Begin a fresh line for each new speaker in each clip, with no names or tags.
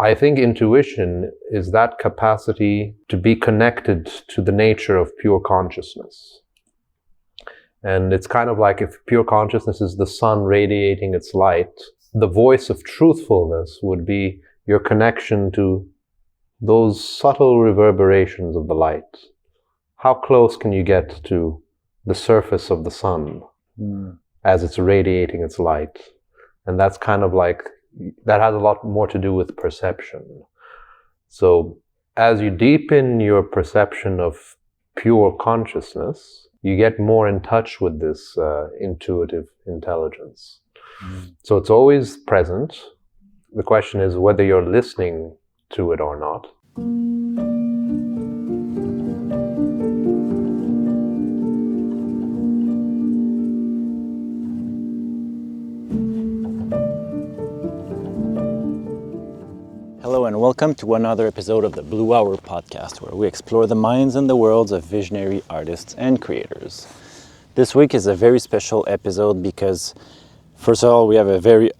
I think intuition is that capacity to be connected to the nature of pure consciousness. And it's kind of like if pure consciousness is the sun radiating its light, the voice of truthfulness would be your connection to those subtle reverberations of the light. How close can you get to the surface of the sun as it's radiating its light? And that's kind of like, that has a lot more to do with perception. So as you deepen your perception of pure consciousness, you get more in touch with this intuitive intelligence. So it's always present. The question is whether you're listening to it or not.
Hello and welcome to another episode of the Blue Hour podcast, where we explore the minds and the worlds of visionary artists and creators. This week is a very special episode because, first of all, we have a very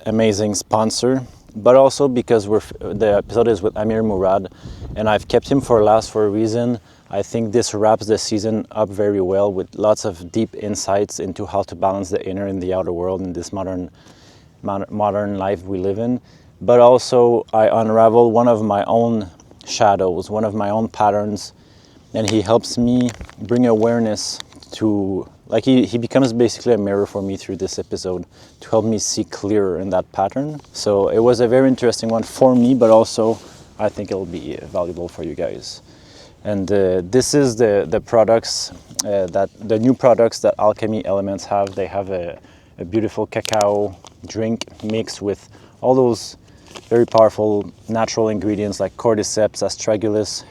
amazing sponsor, but also because the episode is with Amir Mourad, and I've kept him for last for a reason. I think this wraps the season up very well with lots of deep insights into how to balance the inner and the outer world in this modern life we live in. But also I unravel one of my own shadows, one of my own patterns, and he helps me bring awareness to, like he becomes basically a mirror for me through this episode to help me see clearer in that pattern. So it was a very interesting one for me, but also I think it'll be valuable for you guys. And this is the products, the new products that Alchemy Elements have. They have a beautiful cacao drink mixed with all those very powerful natural ingredients like cordyceps, astragalus,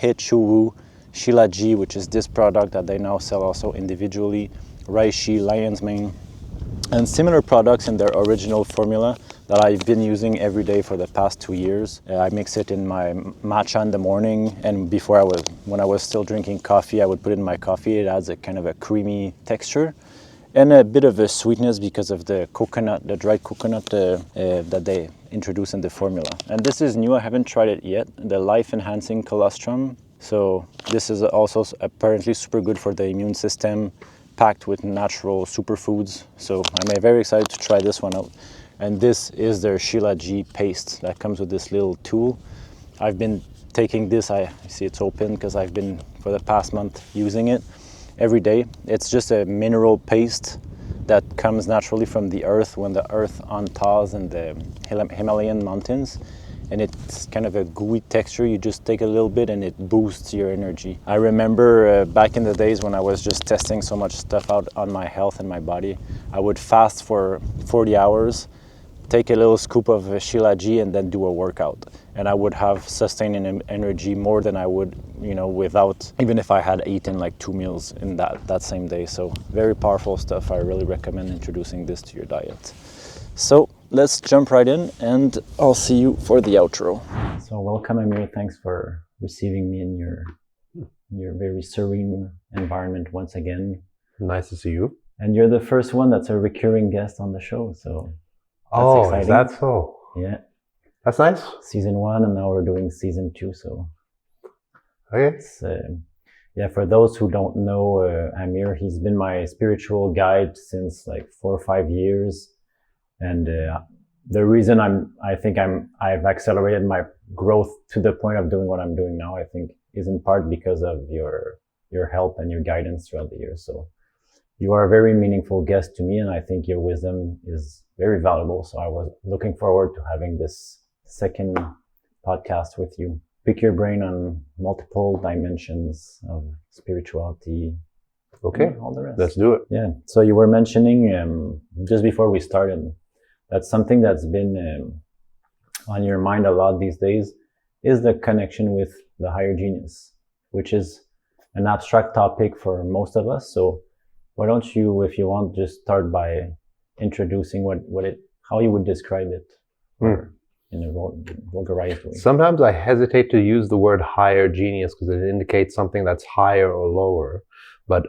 hechuwu, shilajit, which is this product that they now sell also individually, reishi, lion's mane, and similar products in their original formula that I've been using every day for the past 2 years. I mix it in my matcha in the morning, and when I was still drinking coffee, I would put it in my coffee. It adds a kind of a creamy texture and a bit of a sweetness because of the coconut, the dried coconut that they introduce in the formula. And this is new, I haven't tried it yet, the life enhancing colostrum. So this is also apparently super good for the immune system, packed with natural superfoods. So I'm very excited to try this one out. And this is their shilajit paste that comes with this little tool. I've been taking this, I see it's open because I've been for the past month using it every day. It's just a mineral paste that comes naturally from the earth when the earth unthaws in the Himalayan mountains, and it's kind of a gooey texture. You just take a little bit and it boosts your energy. I remember back in the days when I was just testing so much stuff out on my health and my body, I would fast for 40 hours, take a little scoop of shilajit and then do a workout. And I would have sustaining energy more than I would, without, even if I had eaten like 2 meals in that same day. So very powerful stuff. I really recommend introducing this to your diet. So let's jump right in and I'll see you for the outro. So welcome, Amir. Thanks for receiving me in your very serene environment once again.
Nice to see you.
And you're the first one that's a recurring guest on the show. So
that's exciting. Is that so?
Yeah.
That's nice.
Season 1, and now we're doing season 2. So,
okay.
For those who don't know Amir, he's been my spiritual guide since like 4 or 5 years, and the reason I've accelerated my growth to the point of doing what I'm doing now, I think, is in part because of your help and your guidance throughout the years. So, you are a very meaningful guest to me, and I think your wisdom is very valuable. So I was looking forward to having this second podcast with you. Pick your brain on multiple dimensions of spirituality.
Okay,
all the rest.
Let's do it.
Yeah. So you were mentioning just before we started that something that's been on your mind a lot these days is the connection with the higher genius, which is an abstract topic for most of us. So why don't you, if you want, just start by introducing how you would describe it in a vulgarized way.
Sometimes I hesitate to use the word higher genius because it indicates something that's higher or lower. But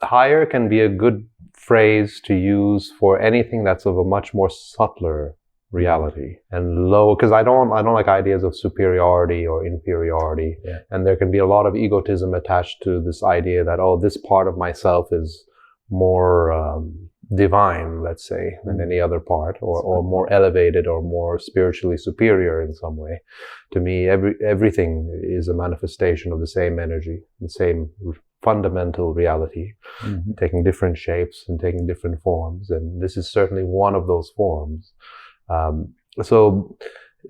higher can be a good phrase to use for anything that's of a much more subtler reality, and low, because I don't like ideas of superiority or inferiority.
Yeah.
And there can be a lot of egotism attached to this idea that, oh, this part of myself is more divine, let's say, than any other part, or more elevated, or more spiritually superior in some way. To me, everything is a manifestation of the same energy, the same fundamental reality, taking different shapes and taking different forms, and this is certainly one of those forms. So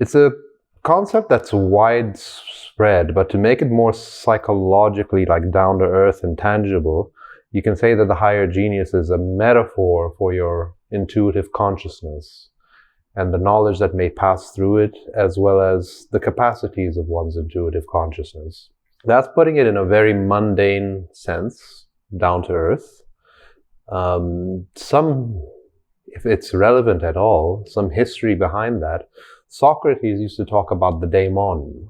it's a concept that's widespread, but to make it more psychologically like down to earth and tangible, you can say that the higher genius is a metaphor for your intuitive consciousness and the knowledge that may pass through it, as well as the capacities of one's intuitive consciousness. That's putting it in a very mundane sense, down to earth. If it's relevant at all, some history behind that. Socrates used to talk about the daemon.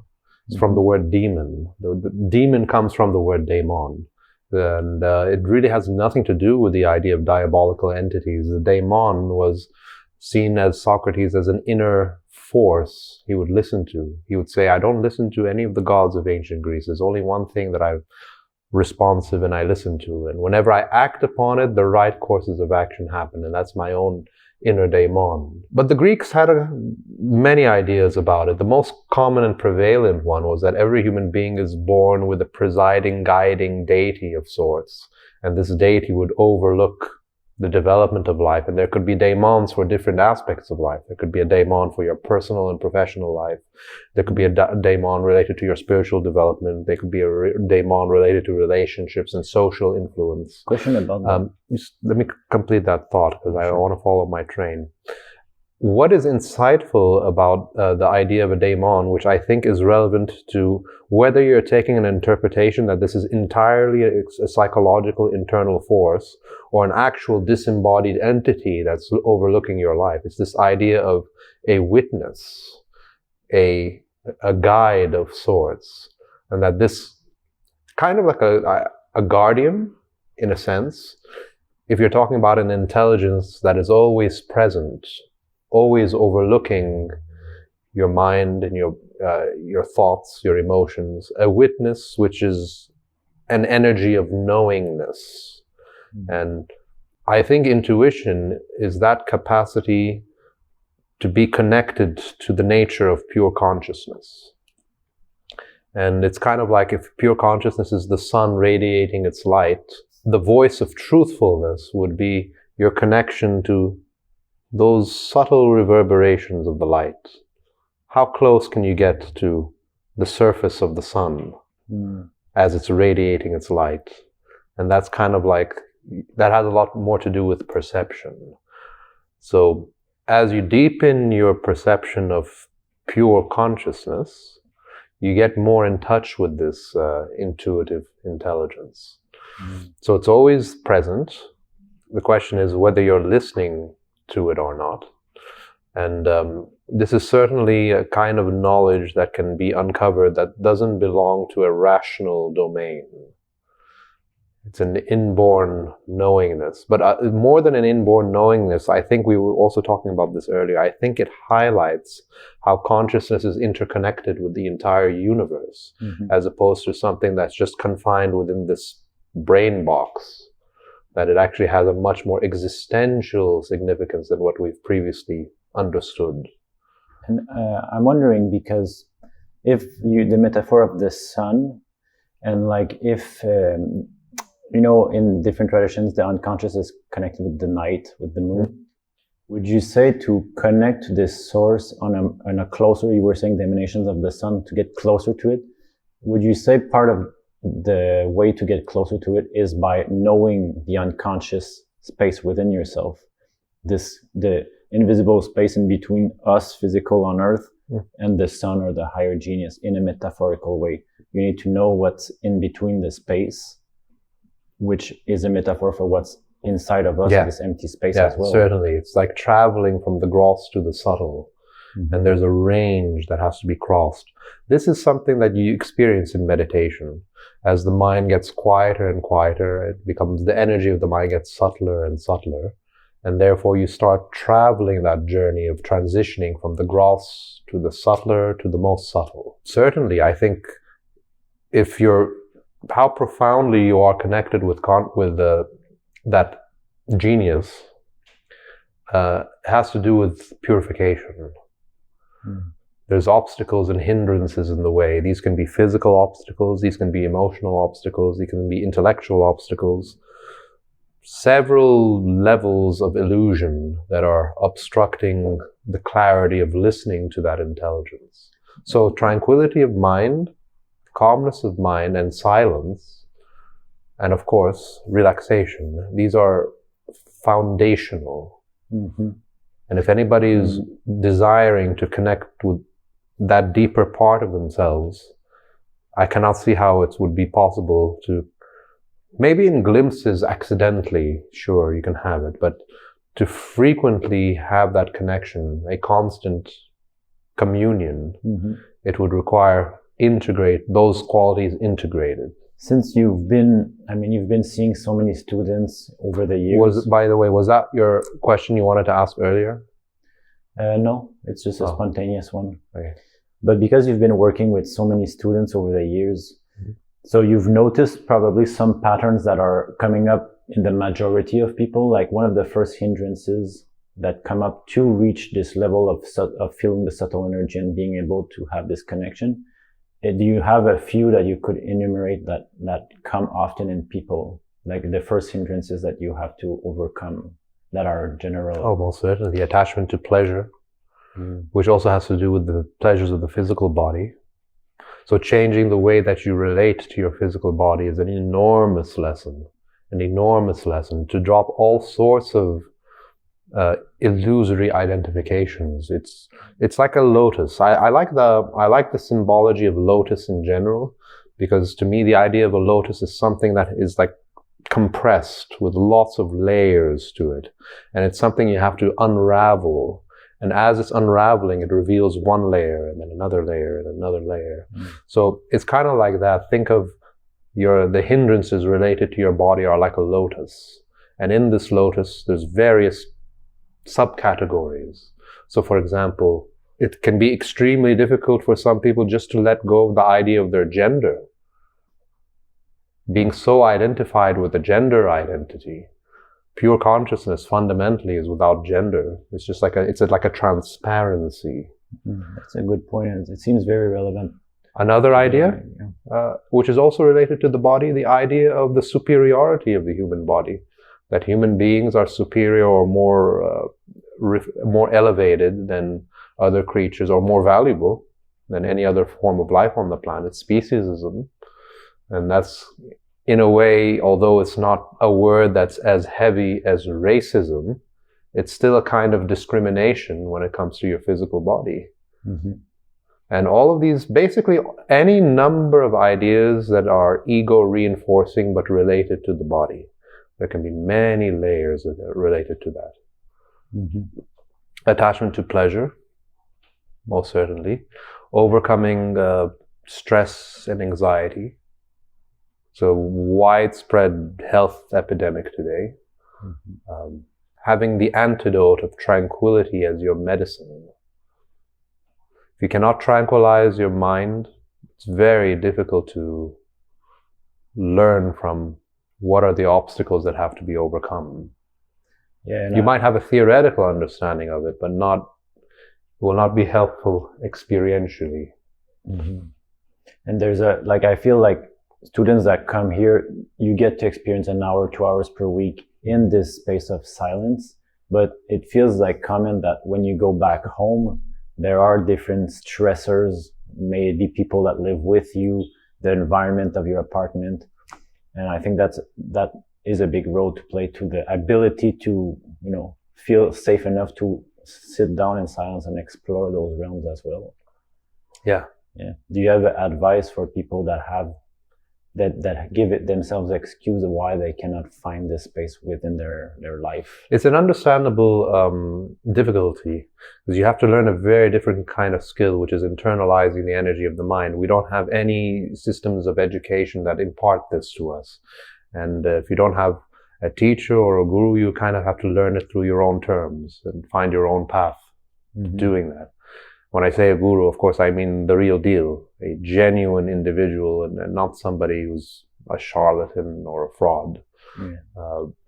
It's from the word demon. The demon comes from the word daemon. And it really has nothing to do with the idea of diabolical entities. The daemon was seen as Socrates as an inner force he would listen to. He would say, I don't listen to any of the gods of ancient Greece. There's only one thing that I'm responsive and I listen to. And whenever I act upon it, the right courses of action happen. And that's my own inner daemon. But the Greeks had many ideas about it. The most common and prevalent one was that every human being is born with a presiding, guiding deity of sorts. And this deity would overlook the development of life. And there could be daemons for different aspects of life. There could be a daemon for your personal and professional life. There could be a daemon related to your spiritual development. There could be a daemon related to relationships and social influence.
Question about that.
Let me complete that thought, because I want to follow my train. What is insightful about the idea of a daemon, which I think is relevant to whether you're taking an interpretation that this is entirely a psychological internal force or an actual disembodied entity that's overlooking your life. It's this idea of a witness, a guide of sorts, and that this kind of like a guardian, in a sense, if you're talking about an intelligence that is always present, always overlooking your mind and your thoughts, your emotions, a witness which is an energy of knowingness. And I think intuition is that capacity to be connected to the nature of pure consciousness. And it's kind of like if pure consciousness is the sun radiating its light, the voice of truthfulness would be your connection to those subtle reverberations of the light. How close can you get to the surface of the sun as it's radiating its light? And that's kind of like, that has a lot more to do with perception. So as you deepen your perception of pure consciousness, you get more in touch with this intuitive intelligence. So it's always present. The question is whether you're listening to it or not. And this is certainly a kind of knowledge that can be uncovered that doesn't belong to a rational domain. It's an inborn knowingness. But more than an inborn knowingness, I think we were also talking about this earlier, I think it highlights how consciousness is interconnected with the entire universe, as opposed to something that's just confined within this brain box. That it actually has a much more existential significance than what we've previously understood.
And I'm wondering, because if the metaphor of the sun, and like if, in different traditions, the unconscious is connected with the night, with the moon. Would you say to connect to this source on a closer, you were saying the emanations of the sun, to get closer to it, would you say part of the way to get closer to it is by knowing the unconscious space within yourself, the invisible space in between us, physical on earth, and the sun or the higher genius, in a metaphorical way? You need to know what's in between the space, which is a metaphor for what's inside of us, this empty space as well.
Certainly. It's like traveling from the gross to the subtle. And there's a range that has to be crossed. This is something that you experience in meditation. As the mind gets quieter and quieter, the energy of the mind gets subtler and subtler. And therefore you start traveling that journey of transitioning from the gross to the subtler to the most subtle. Certainly, I think if how profoundly you are connected with that genius has to do with purification. There's obstacles and hindrances in the way. These can be physical obstacles, these can be emotional obstacles, these can be intellectual obstacles. Several levels of illusion that are obstructing the clarity of listening to that intelligence. So tranquility of mind, calmness of mind, and silence, and of course, relaxation. These are foundational. And if anybody is desiring to connect with that deeper part of themselves, I cannot see how it would be possible to, maybe in glimpses accidentally, sure, you can have it, but to frequently have that connection, a constant communion, it would require those qualities integrated.
Since you've been seeing so many students over the years.
By the way, was that your question you wanted to ask earlier?
No, it's just a spontaneous one.
Okay.
But because you've been working with so many students over the years, so you've noticed probably some patterns that are coming up in the majority of people. Like one of the first hindrances that come up to reach this level of feeling the subtle energy and being able to have this connection. Do you have a few that you could enumerate that come often in people, like the first hindrances that you have to overcome that are general?
Oh, most certainly. The attachment to pleasure, which also has to do with the pleasures of the physical body. So changing the way that you relate to your physical body is an enormous lesson to drop all sorts of illusory identifications. It's like a lotus. I like the symbology of lotus in general, because to me the idea of a lotus is something that is like compressed with lots of layers to it, and it's something you have to unravel. And as it's unraveling, it reveals one layer and then another layer and another layer. So it's kind of like that. Think of the hindrances related to your body are like a lotus, and in this lotus there's various subcategories. So for example, it can be extremely difficult for some people just to let go of the idea of their gender, being so identified with the gender identity. Pure consciousness fundamentally is without gender. It's just like a transparency.
That's a good point, and it seems very relevant.
Another idea, which is also related to the body, the idea of the superiority of the human body, that human beings are superior or more elevated than other creatures, or more valuable than any other form of life on the planet, speciesism. And that's, in a way, although it's not a word that's as heavy as racism, it's still a kind of discrimination when it comes to your physical body. And all of these, basically any number of ideas that are ego reinforcing but related to the body. There can be many layers that are related to that. Attachment to pleasure, most certainly. Overcoming stress and anxiety. So widespread health epidemic today. Having the antidote of tranquility as your medicine. If you cannot tranquilize your mind, it's very difficult to learn from what are the obstacles that have to be overcome. You might have a theoretical understanding of it, but it will not be helpful experientially.
And there's I feel like students that come here, you get to experience 1 hour, 2 hours per week in this space of silence, but it feels like common that when you go back home, there are different stressors, maybe people that live with you, the environment of your apartment. And I think that is a big role to play to the ability to, feel safe enough to sit down in silence and explore those realms as well.
Yeah.
Do you have advice for people that give it themselves excuse of why they cannot find this space within their life?
It's an understandable difficulty, because you have to learn a very different kind of skill, which is internalizing the energy of the mind. We don't have any systems of education that impart this to us. And if you don't have A teacher or a guru, you kind of have to learn it through your own terms and find your own path doing that. When I say a guru, of course, I mean the real deal, a genuine individual, and not somebody who's a charlatan or a fraud.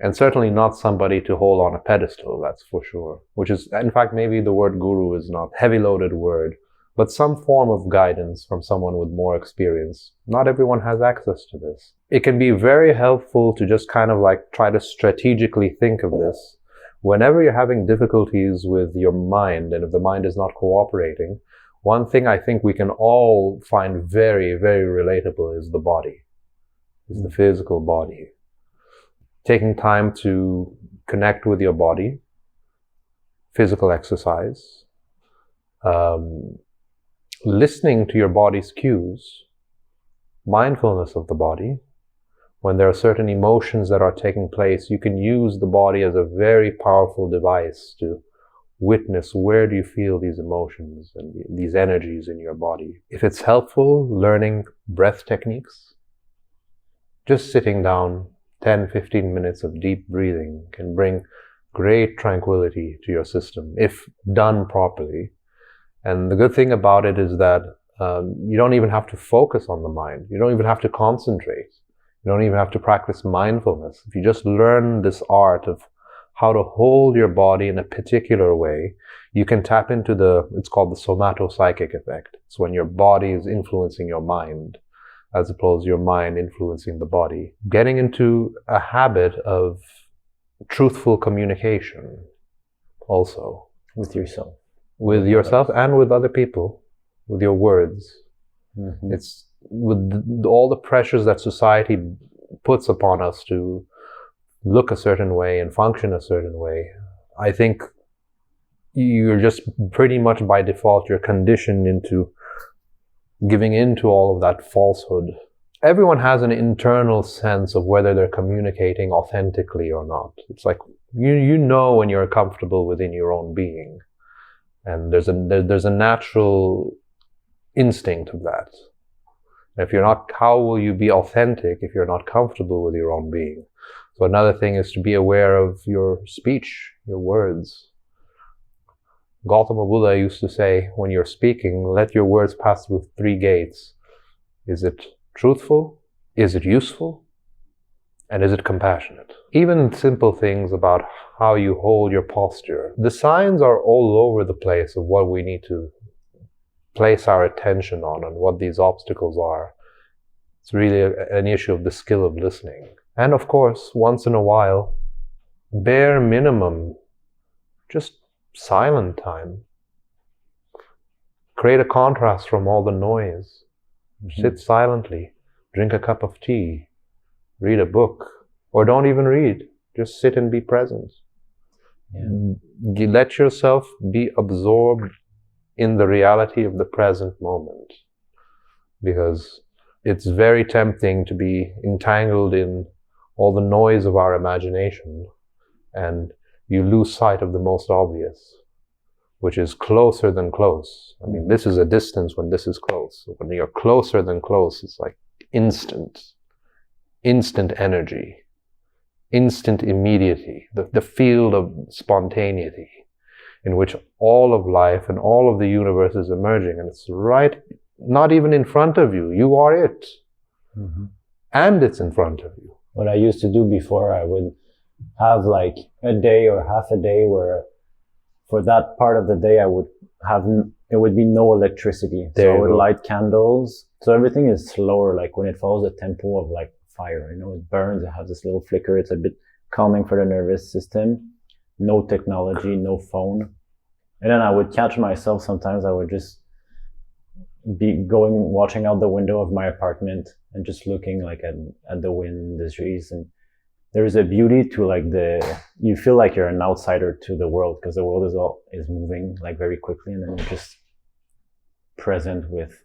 And certainly not somebody to hold on a pedestal, that's for sure. Which is, in fact, maybe the word guru is not a heavy-loaded word, but some form of guidance from someone with more experience. Not everyone has access to this. It can be very helpful to just kind of like try to strategically think of this. Whenever you're having difficulties with your mind, and if the mind is not cooperating, one thing I think we can all find very, very relatable is the body, is the physical body. Taking time to connect with your body, physical exercise, listening to your body's cues, mindfulness of the body. When there are certain emotions that are taking place, you can use the body as a very powerful device to witness where do you feel these emotions and these energies in your body. If it's helpful, learning breath techniques, just sitting down 10-15 minutes of deep breathing can bring great tranquility to your system if done properly. And the good thing about it is that you don't even have to focus on the mind. You don't even have to concentrate. You don't even have to practice mindfulness. If you just learn this art of how to hold your body in a particular way, you can tap into it's called the somatopsychic effect. It's when your body is influencing your mind, as opposed to your mind influencing the body. Getting into a habit of truthful communication also.
With yourself.
With yourself and with other people, with your words. It's with all the pressures that society puts upon us to look a certain way and function a certain way. I think you're just pretty much by default, you're conditioned into giving in to all of that falsehood. Everyone has an internal sense of whether they're communicating authentically or not. It's like, you know when you're comfortable within your own being. And there's a natural instinct of that. If you're not, how will you be authentic if you're not comfortable with your own being? So another thing is to be aware of your speech, your words. Gautama Buddha used to say, when you're speaking, let your words pass through 3 gates. Is it truthful? Is it useful? And is it compassionate? Even simple things about how you hold your posture. The signs are all over the place of what we need to place our attention on and what these obstacles are. It's really an issue of the skill of listening. And of course, once in a while, bare minimum, just silent time. Create a contrast from all the noise. Sit silently, drink a cup of tea, read a book, or don't even read. Just sit and be present. Let yourself be absorbed in the reality of the present moment, because it's very tempting to be entangled in all the noise of our imagination, and you lose sight of the most obvious, which is closer than close. I mean, this is a distance when this is close. When you're closer than close, it's like instant energy, instant immediacy, the field of spontaneity in which all of life and all of the universe is emerging, and it's right, not even in front of you. You are it. And it's in front of you.
What I used to do before, I would have like a day or half a day where for that part of the day there would be no electricity. So I would light candles. So everything is slower, like when it follows the tempo of like fire, it burns, it has this little flicker. It's a bit calming for the nervous system. No technology, no phone. And then I would catch myself sometimes, I would just be watching out the window of my apartment and just looking like at the wind, the trees. And there's a beauty to you feel like you're an outsider to the world, because the world is moving like very quickly, and then you're just present with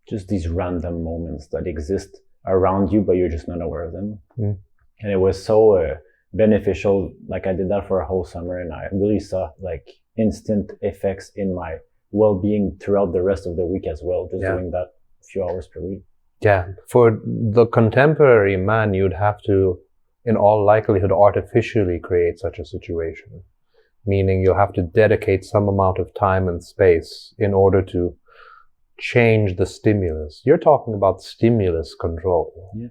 just these random moments that exist around you, but you're just not aware of them. And it was so beneficial. Like I did that for a whole summer, and I really saw like instant effects in my well-being throughout the rest of the week as well, just doing that a few hours per week.
Yeah, for the contemporary man, you'd have to in all likelihood, artificially create such a situation. Meaning you'll have to dedicate some amount of time and space in order to change the stimulus. You're talking about stimulus control.
Yeah.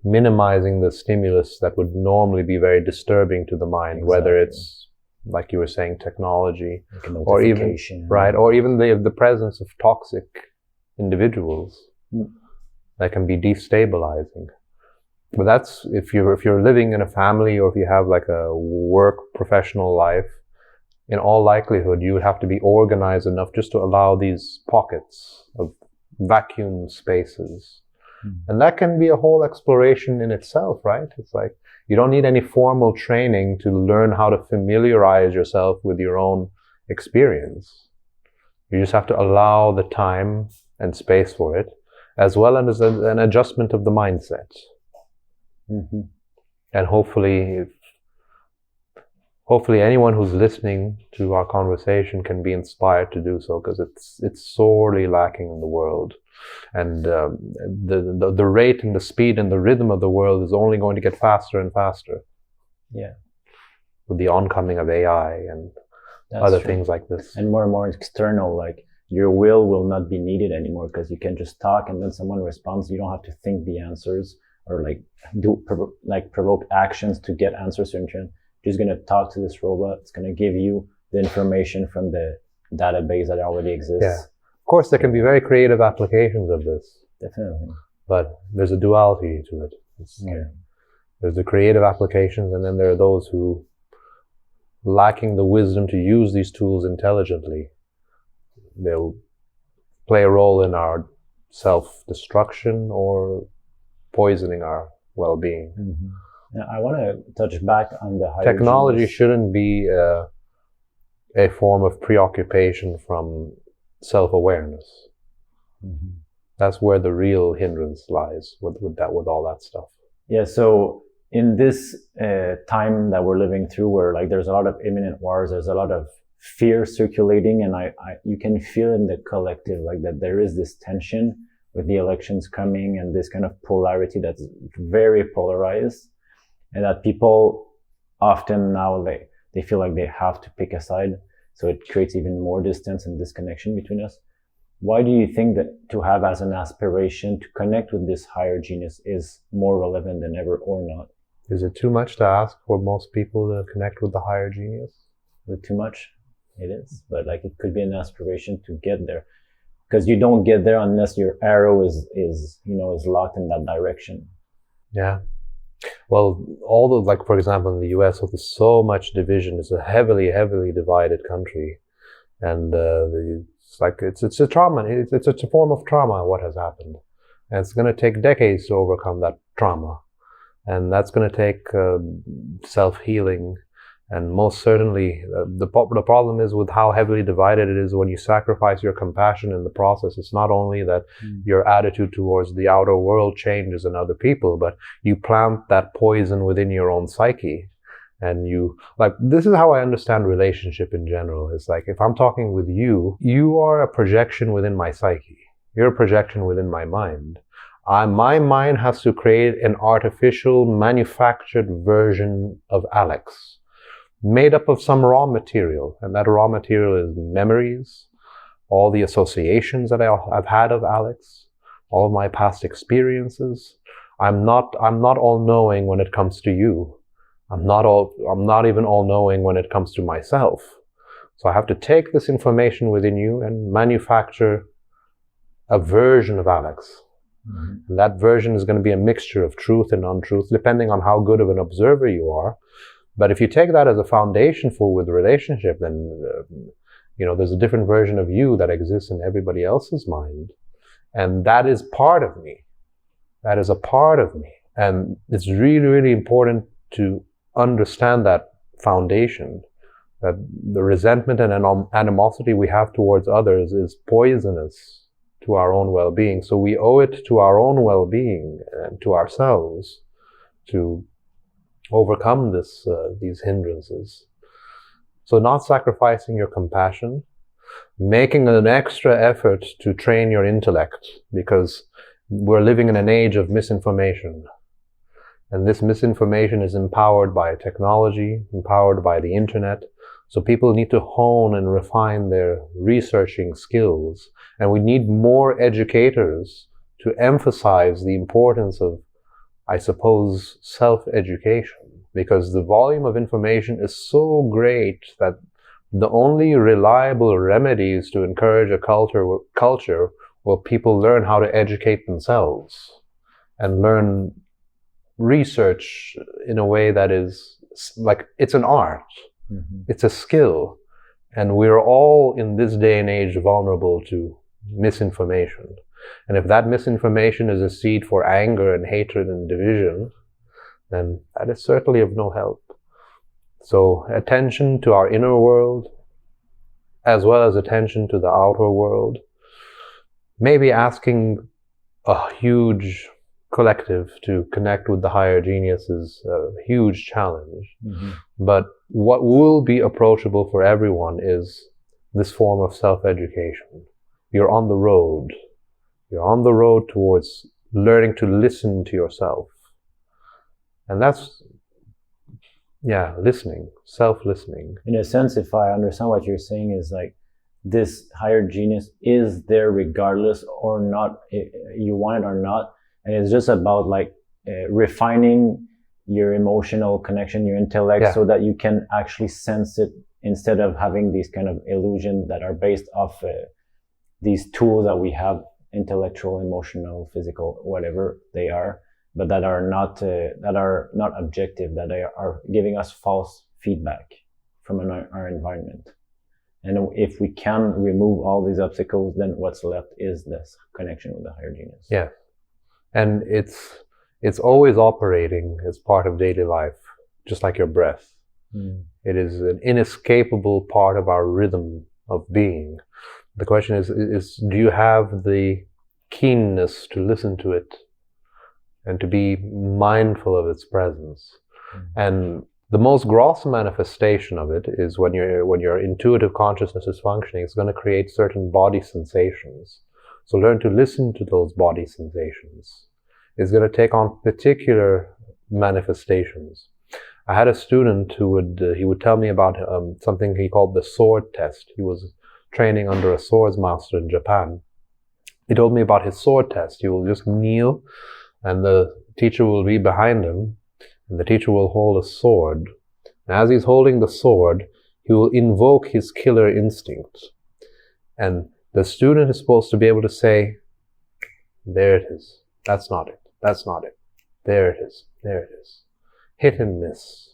Minimizing the stimulus that would normally be very disturbing to the mind,
Exactly.
whether it's, like you were saying, technology,
like
or even, right, or even the presence of toxic individuals that can be destabilizing. But that's if you're living in a family, or if you have like a work professional life, in all likelihood you would have to be organized enough just to allow these pockets of vacuum spaces. And that can be a whole exploration in itself, right? It's like you don't need any formal training to learn how to familiarize yourself with your own experience. You just have to allow the time and space for it, as well as an adjustment of the mindset. And hopefully anyone who's listening to our conversation can be inspired to do so, because it's sorely lacking in the world. And the rate and the speed and the rhythm of the world is only going to get faster and faster.
Yeah.
With the oncoming of AI and other things like this.
And more external, like your will not be needed anymore, because you can just talk and then someone responds. You don't have to think the answers or provoke actions to get answers to internet. You're just going to talk to this robot. It's going to give you the information from the database that already exists.
Yeah. Of course, there can be very creative applications of this.
Definitely.
But there's a duality to it. There's the creative applications, and then there are those who, lacking the wisdom to use these tools intelligently, they'll play a role in our self-destruction or poisoning our well-being.
Now, I want to touch back on the higher
technology
genius.
shouldn't be a form of preoccupation from self-awareness. That's where the real hindrance lies with all that stuff.
Yeah. So in this time that we're living through, where like there's a lot of imminent wars, there's a lot of fear circulating, and you can feel in the collective like that there is this tension with the elections coming and this kind of polarity that's very polarized, and that people often now they feel like they have to pick a side. So it creates even more distance and disconnection between us. Why do you think that to have as an aspiration to connect with this higher genius is more relevant than ever, or not?
Is it too much to ask for most people to connect with the higher genius?
Is it too much? It is, but like it could be an aspiration to get there, because you don't get there unless your arrow is locked in that direction.
Yeah. Well, like for example in the US, there's so much division. It's a heavily divided country, and it's a trauma. It's a form of trauma. What has happened, and it's going to take decades to overcome that trauma, and that's going to take self-healing. And most certainly, the problem is with how heavily divided it is. When you sacrifice your compassion in the process, it's not only that your attitude towards the outer world changes in other people, but you plant that poison within your own psyche. And this is how I understand relationship in general. It's like, if I'm talking with you, you are a projection within my psyche. You're a projection within my mind. My mind has to create an artificial, manufactured version of Alex, made up of some raw material, and that raw material is memories, all the associations that I've had of Alex, all of my past experiences. I'm not all-knowing when it comes to you. I'm not even all-knowing when it comes to myself. So I have to take this information within you and manufacture a version of Alex. And that version is going to be a mixture of truth and untruth, depending on how good of an observer you are. But if you take that as a foundation with the relationship, then there's a different version of you that exists in everybody else's mind, and that is part of me. That is a part of me, and it's really, really important to understand that foundation. That the resentment and animosity we have towards others is poisonous to our own well-being. So we owe it to our own well-being and to ourselves to overcome these hindrances. So not sacrificing your compassion, making an extra effort to train your intellect, because we're living in an age of misinformation. And this misinformation is empowered by technology, empowered by the internet. So people need to hone and refine their researching skills. And we need more educators to emphasize the importance of, I suppose, self-education. Because the volume of information is so great that the only reliable remedy is to encourage a culture where people learn how to educate themselves and learn research in a way that is like, it's an art. It's a skill. And we're all in this day and age vulnerable to misinformation. And if that misinformation is a seed for anger and hatred and division, then that is certainly of no help. So attention to our inner world, as well as attention to the outer world. Maybe asking a huge collective to connect with the higher genius is a huge challenge. But what will be approachable for everyone is this form of self-education. You're on the road. You're on the road towards learning to listen to yourself. And that's, listening, self-listening.
In a sense, if I understand what you're saying, is like this higher genius is there regardless or not, you want it or not. And it's just about like refining your emotional connection, your intellect, so that you can actually sense it instead of having these kind of illusions that are based off these tools that we have, intellectual, emotional, physical, whatever they are, but that are not objective, that they are giving us false feedback from our environment. And if we can remove all these obstacles, then what's left is this connection with the higher genius.
Yeah. And it's always operating as part of daily life, just like your breath. It is an inescapable part of our rhythm of being. The question is do you have the keenness to listen to it and to be mindful of its presence? And the most gross manifestation of it is when your intuitive consciousness is functioning, it's going to create certain body sensations. So learn to listen to those body sensations. It's going to take on particular manifestations. I had a student who would tell me about something he called the sword test. He was training under a swords master in Japan. He told me about his sword test. He will just kneel and the teacher will be behind him and the teacher will hold a sword. And as he's holding the sword, he will invoke his killer instinct. And the student is supposed to be able to say, there it is. That's not it. That's not it. There it is. There it is. Hit and miss.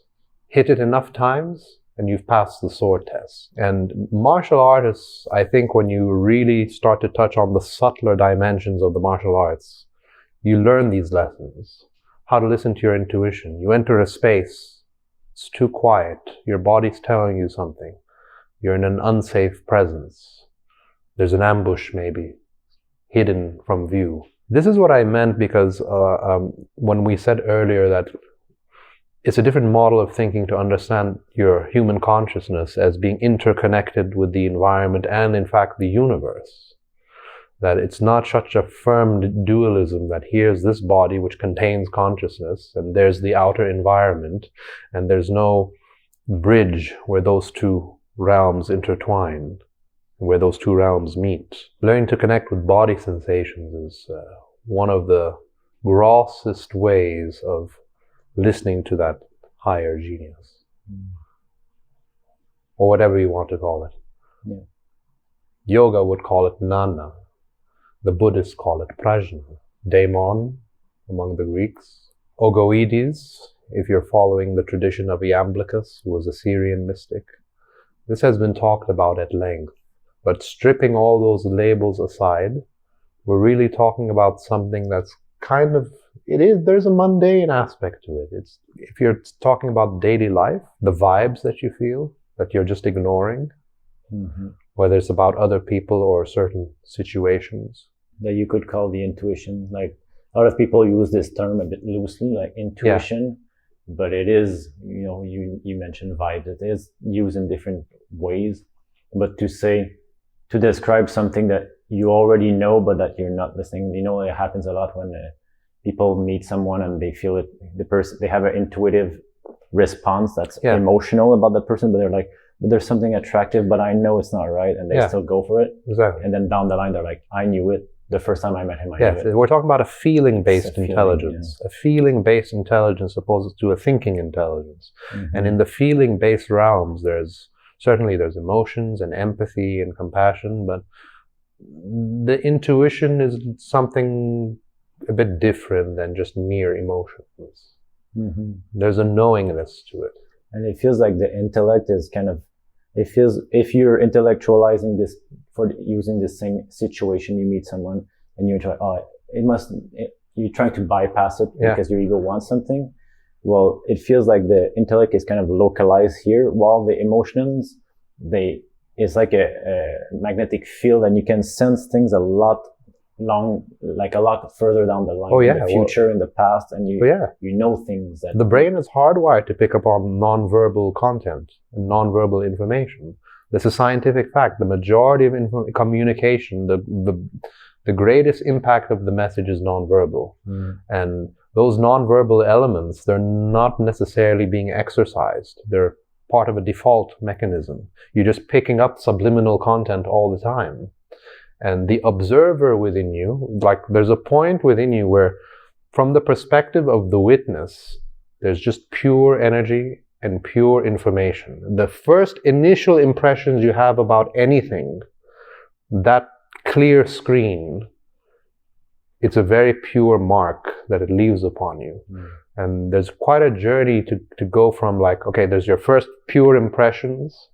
Hit it enough times and you've passed the sword test. And martial artists, I think when you really start to touch on the subtler dimensions of the martial arts, you learn these lessons. How to listen to your intuition. You enter a space, it's too quiet. Your body's telling you something. You're in an unsafe presence. There's an ambush maybe, hidden from view. This is what I meant because when we said earlier that it's a different model of thinking to understand your human consciousness as being interconnected with the environment and in fact the universe. That it's not such a firm dualism that here's this body which contains consciousness and there's the outer environment and there's no bridge where those two realms intertwine, where those two realms meet. Learning to connect with body sensations is one of the grossest ways of listening to that higher genius. Or whatever you want to call it.
Yeah.
Yoga would call it Nana. The Buddhists call it Prajna. Daimon among the Greeks. Ogoides, if you're following the tradition of Iamblichus, who was a Syrian mystic. This has been talked about at length. But stripping all those labels aside, we're really talking about something that's kind of, there's a mundane aspect to it. If you're talking about daily life, the vibes that you feel, that you're just ignoring, whether it's about other people or certain situations.
That you could call the intuition. Like a lot of people use this term a bit loosely, like intuition, but it is, you mentioned vibes, it is used in different ways. But to describe something that you already know, but that you're not listening, it happens a lot when people meet someone and they feel it, they have an intuitive response that's emotional about the person, but they're like, but there's something attractive, but I know it's not right, and they still go for it.
Exactly.
And then down the line, they're like, I knew it. The first time I met him, I knew it.
We're talking about a feeling-based intelligence. A feeling-based intelligence opposed to a thinking intelligence. Mm-hmm. And in the feeling-based realms, there's emotions and empathy and compassion, but the intuition is something a bit different than just mere emotions. Mm-hmm. There's a knowingness to it.
And it feels like the intellect is it feels, if you're intellectualizing this, for using the same situation, you meet someone and you're trying, you're trying to bypass it because your ego wants something. Well, it feels like the intellect is kind of localized here, while the emotions, it's like a magnetic field, and you can sense things a lot further down the line, in the future, in the past, and you know things that...
The brain is hardwired to pick up on nonverbal content and nonverbal information. This is a scientific fact. The majority of communication, the greatest impact of the message is nonverbal. Mm. And those nonverbal elements, they're not necessarily being exercised. They're part of a default mechanism. You're just picking up subliminal content all the time. And the observer within you, like there's a point within you where, from the perspective of the witness, there's just pure energy and pure information. The first initial impressions you have about anything, that clear screen, it's a very pure mark that it leaves upon you. Mm. And there's quite a journey to go from there's your first pure impressions,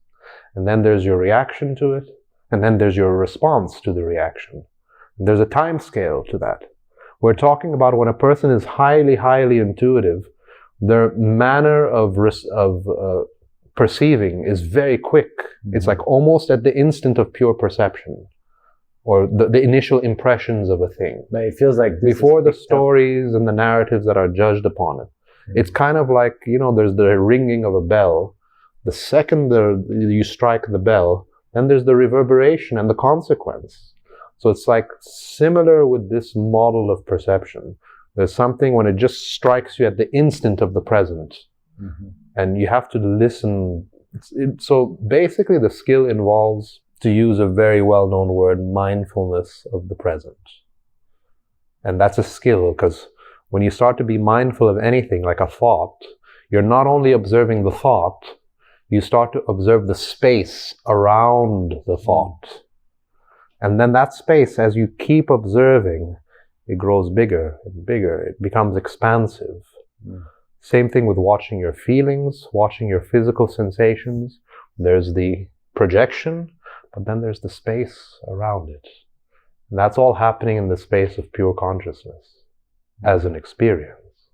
and then there's your reaction to it, and then there's your response to the reaction. And there's a time scale to that. We're talking about when a person is highly, highly intuitive, their manner of perceiving is very quick. Mm-hmm. It's like almost at the instant of pure perception, or the initial impressions of a thing.
But it feels like
before the stories and the narratives that are judged upon it. Mm-hmm. It's kind of like, there's the ringing of a bell. The second you strike the bell, then there's the reverberation and the consequence. So it's like similar with this model of perception. There's something when it just strikes you at the instant of the present. Mm-hmm. And you have to listen. So basically the skill involves, to use a very well-known word, mindfulness of the present. And that's a skill, because when you start to be mindful of anything, like a thought, you're not only observing the thought, you start to observe the space around the thought. And then that space, as you keep observing, it grows bigger and bigger. It becomes expansive. Mm. Same thing with watching your feelings, watching your physical sensations. There's the projection, but then there's the space around it. And that's all happening in the space of pure consciousness as an experience.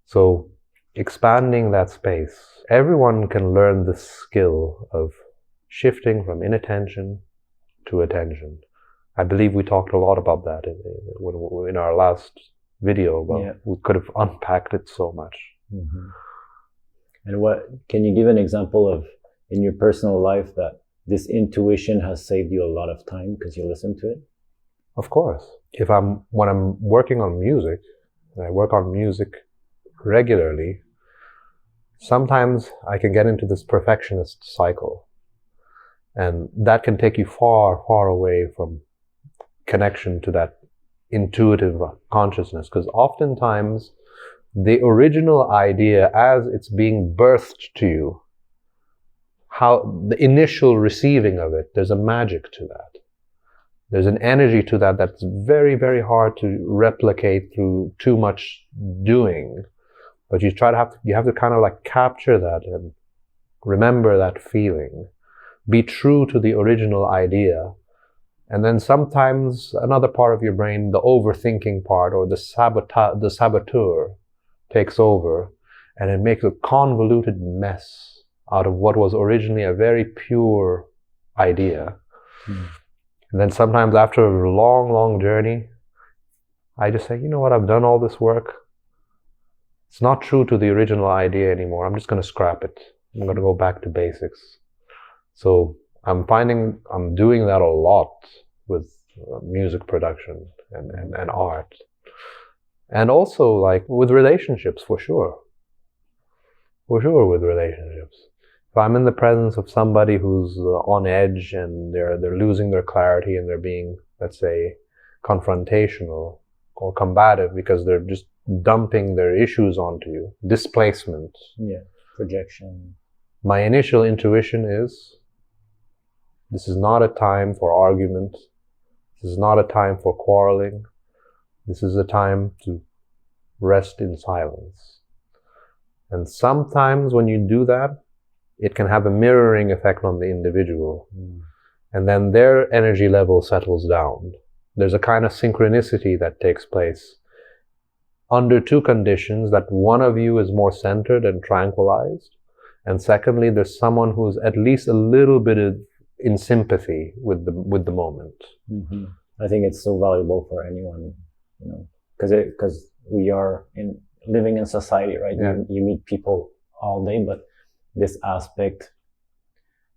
So expanding that space, everyone can learn the skill of shifting from inattention to attention. I believe we talked a lot about that in our last video, but we could have unpacked it so much.
Mm-hmm. And can you give an example of, in your personal life, that this intuition has saved you a lot of time because you listen to it?
Of course. When I'm working on music, and I work on music regularly, sometimes I can get into this perfectionist cycle. And that can take you far, far away from connection to that intuitive consciousness. Because oftentimes, the original idea, as it's being birthed to you, how the initial receiving of it, there's a magic to that. There's an energy to that that's very, very hard to replicate through too much doing. But you have to kind of like capture that and remember that feeling. Be true to the original idea. And then sometimes another part of your brain, the overthinking part or the saboteur, takes over, and it makes a convoluted mess out of what was originally a very pure idea. Mm. And then sometimes after a long, long journey, I just say, you know what, I've done all this work. It's not true to the original idea anymore. I'm just going to scrap it. I'm going to go back to basics. So I'm finding I'm doing that a lot with music production and art. And also, like, with relationships, for sure. For sure, with relationships. If I'm in the presence of somebody who's on edge and they're losing their clarity and they're being, let's say, confrontational or combative because they're just dumping their issues onto you, displacement.
Yeah, projection.
My initial intuition is, this is not a time for argument. This is not a time for quarreling. This is a time to rest in silence. And sometimes when you do that, it can have a mirroring effect on the individual. And then their energy level settles down. There's a kind of synchronicity that takes place under two conditions: that one of you is more centered and tranquilized, and secondly, there's someone who's at least a little bit in sympathy with the moment.
Mm-hmm. I think it's so valuable for anyone, because we are living in society, right?
Yeah.
You meet people all day, but this aspect,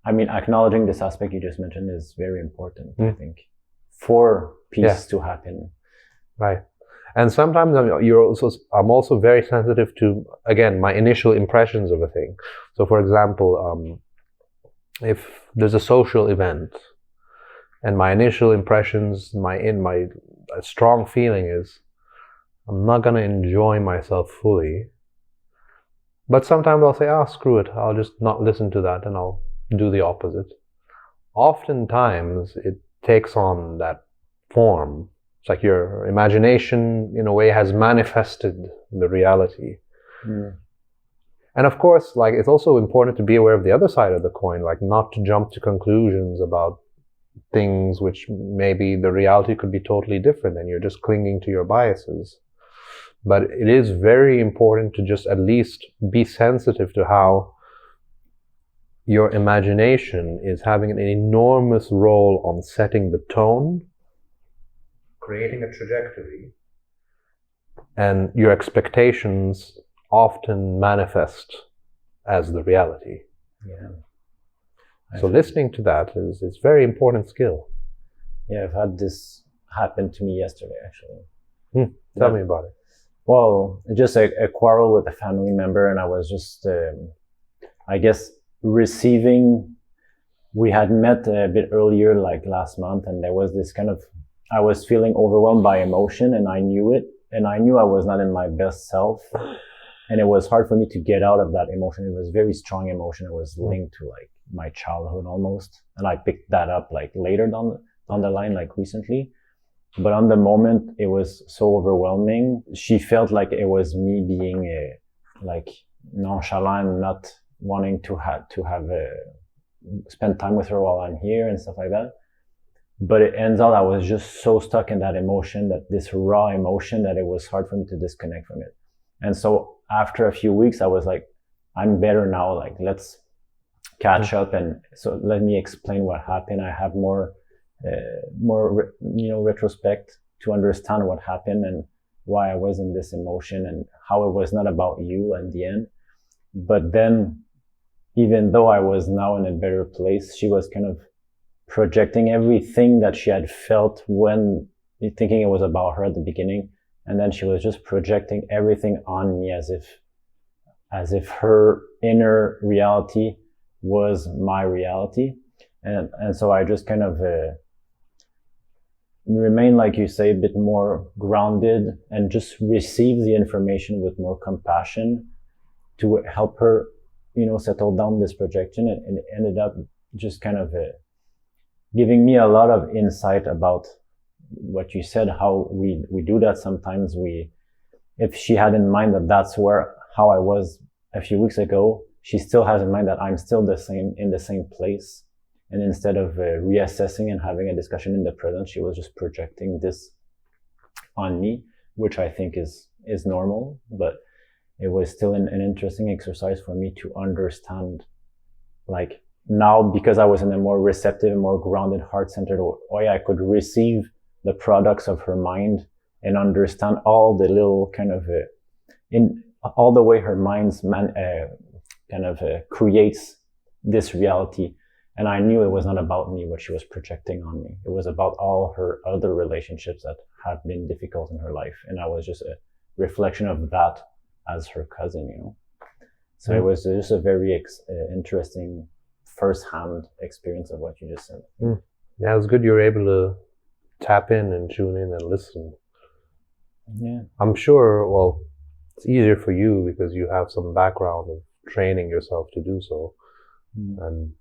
acknowledging this aspect you just mentioned is very important, I think, for peace to happen.
Right. And sometimes I'm also very sensitive to, again, my initial impressions of a thing. So for example, if there's a social event and my initial impressions, my strong feeling is, I'm not going to enjoy myself fully. But sometimes I'll say, screw it. I'll just not listen to that and I'll do the opposite. Oftentimes it takes on that form. It's like your imagination, in a way, has manifested the reality. And of course, like, it's also important to be aware of the other side of the coin, like not to jump to conclusions about things which maybe the reality could be totally different and you're just clinging to your biases. But it is very important to just at least be sensitive to how your imagination is having an enormous role on setting the tone, creating a trajectory, and your expectations often manifest as the reality.
Yeah.
So listening to that is very important skill.
Yeah, I've had this happen to me yesterday, actually.
Tell me about it.
Well, just a quarrel with a family member, and I was just, I guess, we had met a bit earlier, like last month, and there was this kind of, I was feeling overwhelmed by emotion, and I knew it, and I knew I was not in my best self, and it was hard for me to get out of that emotion. It was very strong emotion. It was linked to like my childhood almost, and I picked that up like later down the line, like recently. But on the moment, it was so overwhelming. She felt like it was me being like nonchalant, not wanting to spend time with her while I'm here and stuff like that. But it ends out, I was just so stuck in that emotion, this raw emotion, that it was hard for me to disconnect from it. And so after a few weeks, I was like, I'm better now. Like, let's catch up. And so let me explain what happened. I have more retrospect to understand what happened and why I was in this emotion and how it was not about you in the end. But then, even though I was now in a better place, she was kind of projecting everything that she had felt when thinking it was about her at the beginning. And then she was just projecting everything on me as if her inner reality was my reality. And so I just kind of remain, like you say, a bit more grounded and just receive the information with more compassion to help her, settle down this projection. And it ended up just kind of giving me a lot of insight about what you said, how we do that sometimes. If she had in mind that that's how I was a few weeks ago, she still has in mind that I'm still in the same place. And instead of reassessing and having a discussion in the present, she was just projecting this on me, which I think is normal. But it was still an interesting exercise for me to understand, like, now, because I was in a more receptive and more grounded, heart-centered way, I could receive the products of her mind and understand all the little kind of in all the way her mind's creates this reality. And I knew it was not about me, what she was projecting on me. It was about all her other relationships that have been difficult in her life. And I was just reflection of that as her cousin, you know. So it was just a very interesting first-hand experience of what you just said.
Yeah, it's good you're able to tap in and tune in and listen.
Yeah.
I'm sure, well, it's easier for you because you have some background of training yourself to do so. And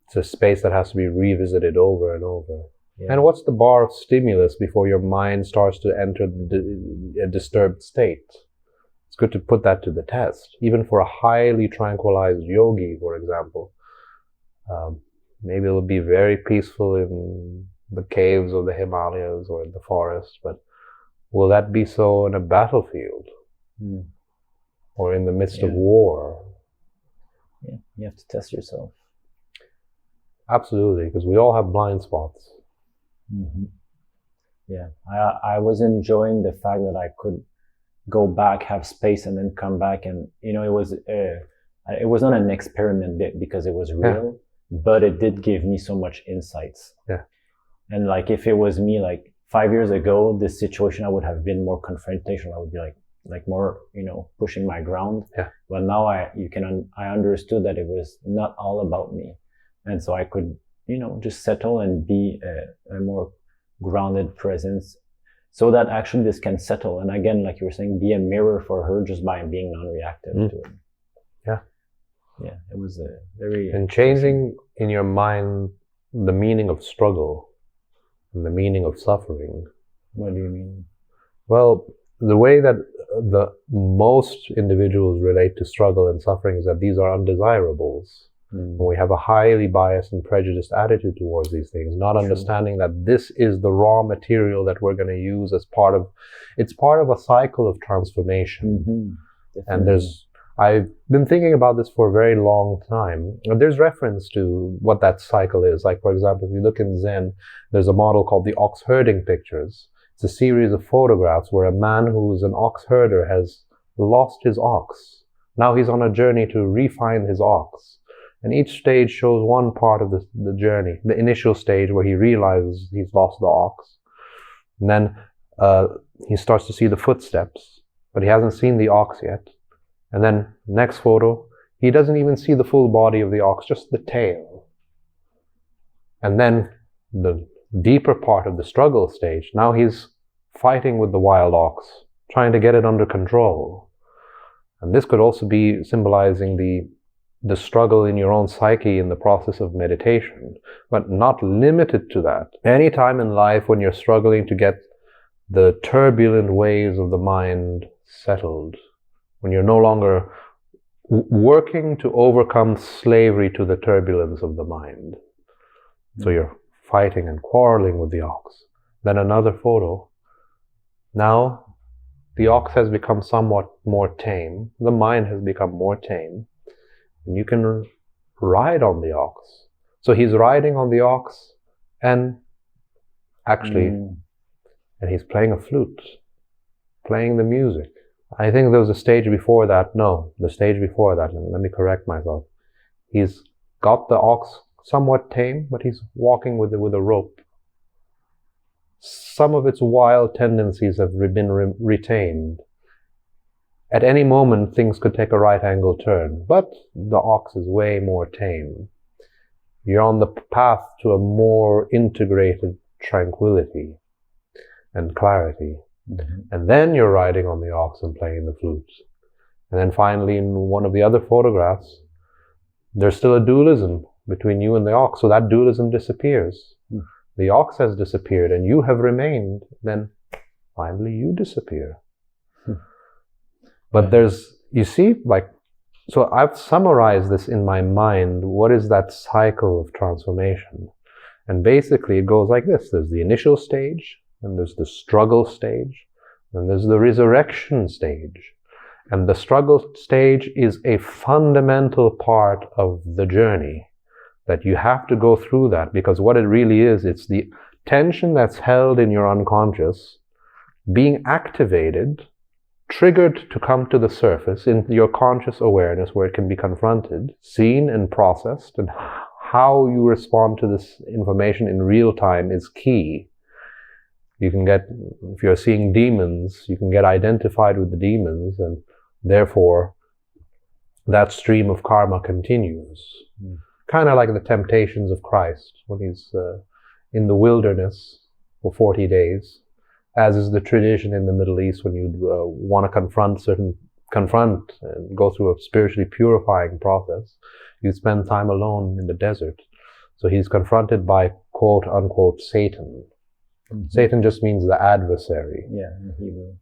it's a space that has to be revisited over and over. Yeah. And what's the bar of stimulus before your mind starts to enter a disturbed state? It's good to put that to the test. Even for a highly tranquilized yogi, for example, maybe it'll be very peaceful in the caves of the Himalayas or in the forest, but will that be so in a battlefield? Or in the midst of war?
Yeah, you have to test yourself.
Absolutely, because we all have blind spots.
Yeah, I was enjoying the fact that I could go back, have space, and then come back, and you know, it was not an experiment because it was real, but it did give me so much insights.
Yeah, and
like if it was me like 5 years ago, this situation I would have been more confrontational. I would be like more, you know, pushing my ground.
Yeah.
But now I understood that it was not all about me, and so I could, you know, just settle and be a more grounded presence, so that actually this can settle. And again, like you were saying, be a mirror for her just by being non-reactive to it.
Yeah.
Yeah, it was a very...
And changing in your mind the meaning of struggle and the meaning of suffering.
What do you mean?
Well, the way that the most individuals relate to struggle and suffering is that these are undesirables. We have a highly biased and prejudiced attitude towards these things, not understanding that this is the raw material that we're going to use as it's part of a cycle of transformation. And I've been thinking about this for a very long time. And there's reference to what that cycle is. Like, for example, if you look in Zen, there's a model called the ox herding pictures. It's a series of photographs where a man who's an ox herder has lost his ox. Now he's on a journey to re-find his ox. And each stage shows one part of the journey. The initial stage where he realizes he's lost the ox. And then he starts to see the footsteps, but he hasn't seen the ox yet. And then next photo, he doesn't even see the full body of the ox, just the tail. And then the deeper part of the struggle stage, now he's fighting with the wild ox, trying to get it under control. And this could also be symbolizing the struggle in your own psyche in the process of meditation, but not limited to that. Any time in life when you're struggling to get the turbulent waves of the mind settled, when you're no longer working to overcome slavery to the turbulence of the mind. So you're fighting and quarreling with the ox. Then another photo. Now the ox has become somewhat more tame. The mind has become more tame. And you can ride on the ox. So he's riding on the ox and actually, and he's playing a flute, playing the music. I think there was a stage before that. No, the stage before that. Let me correct myself. He's got the ox somewhat tame, but he's walking with a rope. Some of its wild tendencies have been retained. At any moment, things could take a right-angle turn, but the ox is way more tame. You're on the path to a more integrated tranquility and clarity. And then you're riding on the ox and playing the flute. And then finally, in one of the other photographs, there's still a dualism between you and the ox, so that dualism disappears. The ox has disappeared and you have remained, then finally you disappear. But you see, so I've summarized this in my mind. What is that cycle of transformation? And basically it goes like this. There's the initial stage, and there's the struggle stage, and there's the resurrection stage. And the struggle stage is a fundamental part of the journey, that you have to go through that, because what it really is, it's the tension that's held in your unconscious being activated, triggered to come to the surface in your conscious awareness, where it can be confronted, seen and processed, and how you respond to this information in real time is key. You can get, if you're seeing demons, you can get identified with the demons, and therefore that stream of karma continues. Kind of like the temptations of Christ when he's in the wilderness for 40 days, as is the tradition in the Middle East when you want to confront and go through a spiritually purifying process. You spend time alone in the desert. So he's confronted by quote unquote Satan. Mm-hmm. Satan just means the adversary.
Yeah, in Hebrew.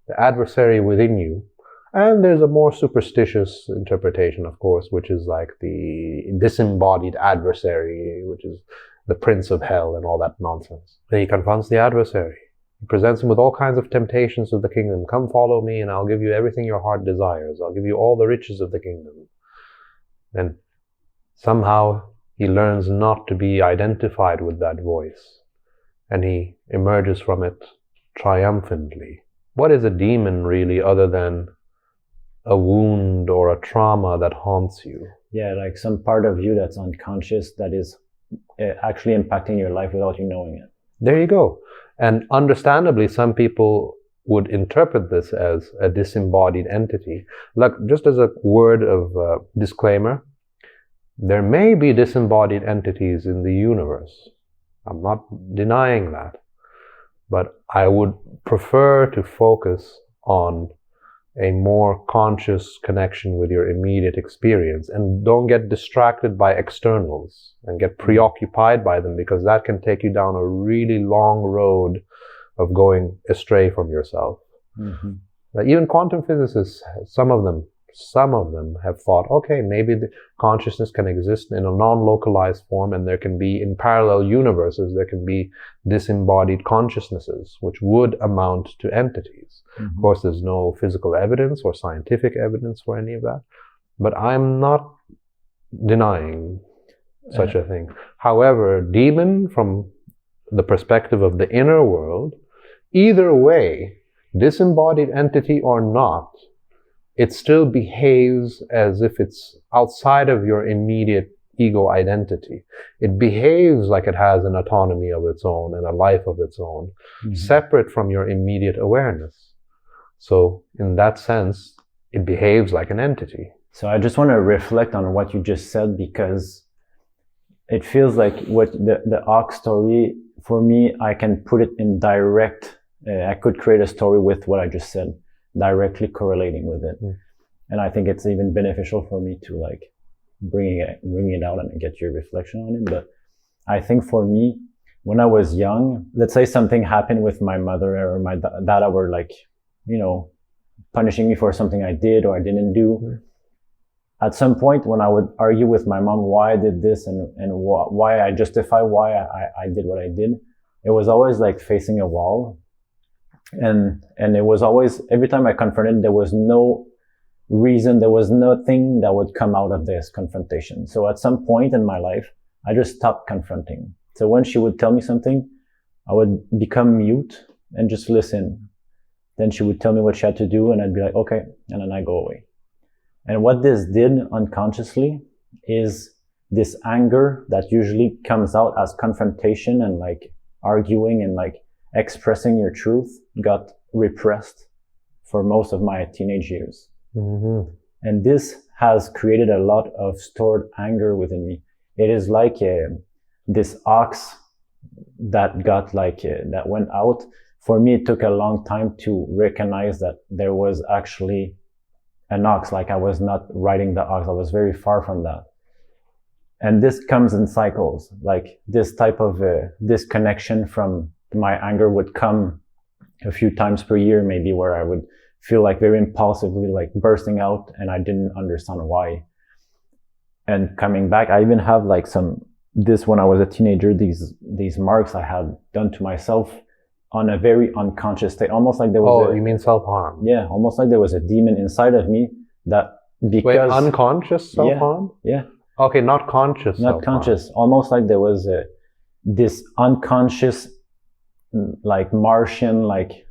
The adversary within you. And there's a more superstitious interpretation, of course, which is like the disembodied adversary, which is the prince of hell and all that nonsense. Then he confronts the adversary. He presents him with all kinds of temptations of the kingdom. Come follow me and I'll give you everything your heart desires. I'll give you all the riches of the kingdom. And somehow he learns not to be identified with that voice. And he emerges from it triumphantly. What is a demon really other than a wound or a trauma that haunts you?
Yeah, like some part of you that's unconscious that is actually impacting your life without you knowing it.
There you go. And understandably, some people would interpret this as a disembodied entity. Look, just as a word of disclaimer, there may be disembodied entities in the universe. I'm not denying that. But I would prefer to focus on a more conscious connection with your immediate experience, and don't get distracted by externals and get preoccupied by them, because that can take you down a really long road of going astray from yourself. Mm-hmm. Like even quantum physicists, some of them have thought, okay, maybe the consciousness can exist in a non-localized form, and there can be, in parallel universes, there can be disembodied consciousnesses, which would amount to entities. Mm-hmm. Of course, there's no physical evidence or scientific evidence for any of that, but I'm not denying such a thing. However, demon, from the perspective of the inner world, either way, disembodied entity or not, it still behaves as if it's outside of your immediate ego identity. It behaves like it has an autonomy of its own and a life of its own, mm-hmm. separate from your immediate awareness. So in that sense, it behaves like an entity.
So I just want to reflect on what you just said, because it feels like what the ox story, for me, I can put it in direct, I could create a story with what I just said, directly correlating with it. Mm. And I think it's even beneficial for me to like bring it out and get your reflection on it. But I think for me, when I was young, let's say something happened with my mother or my dad were like, you know, punishing me for something I did or I didn't do. Mm. At some point when I would argue with my mom why I did this and why I justify why I did what I did, it was always like facing a wall. And it was always, every time I confronted, there was no reason, there was nothing that would come out of this confrontation. So at some point in my life, I just stopped confronting. So when she would tell me something, I would become mute and just listen. Then she would tell me what she had to do and I'd be like, okay. And then I go away. And what this did unconsciously is this anger that usually comes out as confrontation and like arguing and like expressing your truth got repressed for most of my teenage years. Mm-hmm. And this has created a lot of stored anger within me. It is like this ox that got like, that went out. For me, it took a long time to recognize that there was actually an ox. Like I was not riding the ox. I was very far from that. And this comes in cycles. Like this type of disconnection from my anger would come a few times per year, maybe, where I would feel like very impulsively like bursting out and I didn't understand why. And coming back, I even have like when I was a teenager, these marks I had done to myself on a very unconscious state, almost like there was
you mean self-harm?
Yeah, almost like there was a demon inside of me that because...
Wait, unconscious self-harm?
Yeah.
Okay, not conscious
Not conscious. Almost like there was this unconscious like Martian, like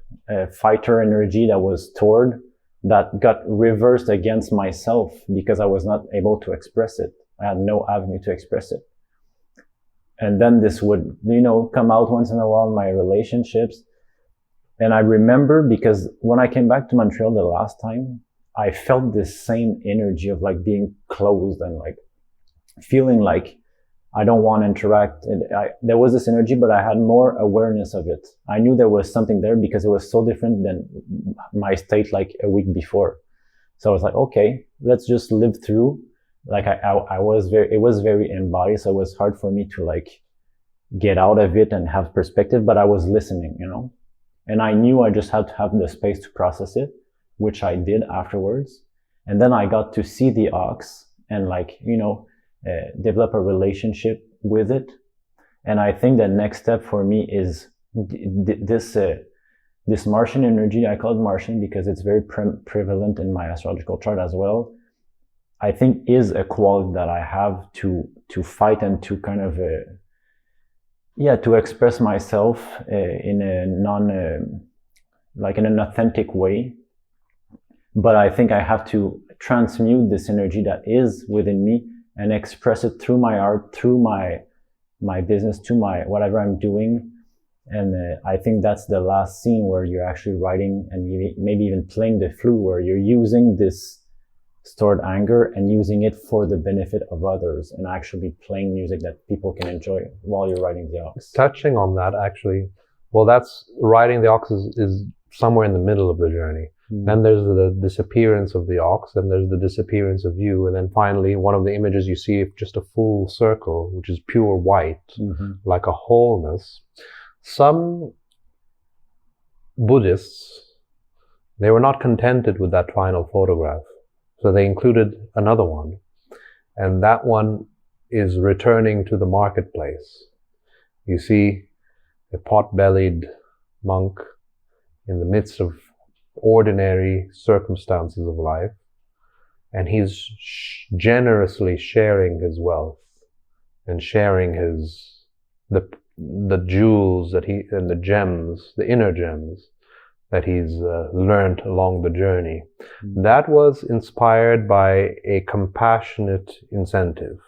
fighter energy that was stored that got reversed against myself because I was not able to express it. I had no avenue to express it. And then this would, come out once in a while in my relationships. And I remember, because when I came back to Montreal the last time, I felt this same energy of like being closed and like feeling like I don't want to interact. There was this energy, but I had more awareness of it. I knew there was something there because it was so different than my state like a week before. So I was like, okay, let's just live through. Like it was very embodied. So it was hard for me to like get out of it and have perspective, but I was listening, and I knew I just had to have the space to process it, which I did afterwards. And then I got to see the ox and like, develop a relationship with it. And I think the next step for me is this Martian energy. I call it Martian because it's very prevalent in my astrological chart as well. I think is a quality that I have to fight and to kind of, to express myself in a in an authentic way. But I think I have to transmute this energy that is within me and express it through my art, through my business, to my whatever I'm doing. And I think that's the last scene where you're actually writing and maybe even playing the flute, where you're using this stored anger and using it for the benefit of others and actually playing music that people can enjoy while you're writing the ox.
Touching on that, actually, well, that's writing the ox is somewhere in the middle of the journey. Then there's the disappearance of the ox, and there's the disappearance of you, and then finally one of the images you see is just a full circle, which is pure white, like a wholeness. Some Buddhists, they were not contented with that final photograph, so they included another one, and that one is returning to the marketplace. You see a pot-bellied monk in the midst of ordinary circumstances of life, and he's generously sharing his wealth and sharing the jewels and the gems, the inner gems that he's learned along the journey. That was inspired by a compassionate incentive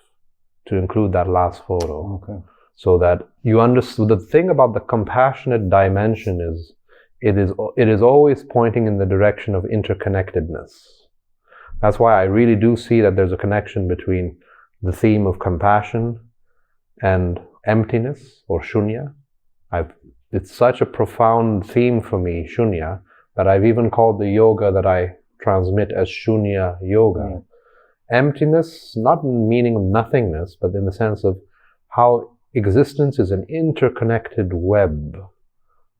to include that last photo.
Okay.
So that you understood. The thing about the compassionate dimension is it is always pointing in the direction of interconnectedness. That's why I really do see that there's a connection between the theme of compassion and emptiness, or shunya. It's such a profound theme for me, shunya, that I've even called the yoga that I transmit as shunya yoga. Emptiness, not in the meaning of nothingness, but in the sense of how existence is an interconnected web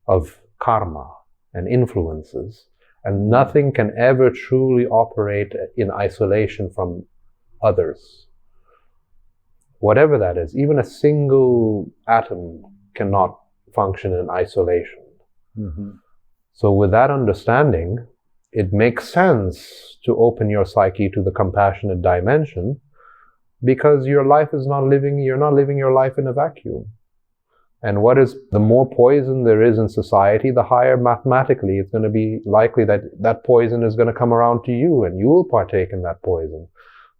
of karma and influences, and nothing can ever truly operate in isolation from others. Whatever that is, even a single atom cannot function in isolation. So with that understanding, it makes sense to open your psyche to the compassionate dimension, because your life is you're not living your life in a vacuum. And the more poison there is in society, the higher mathematically it's going to be likely that poison is going to come around to you and you will partake in that poison.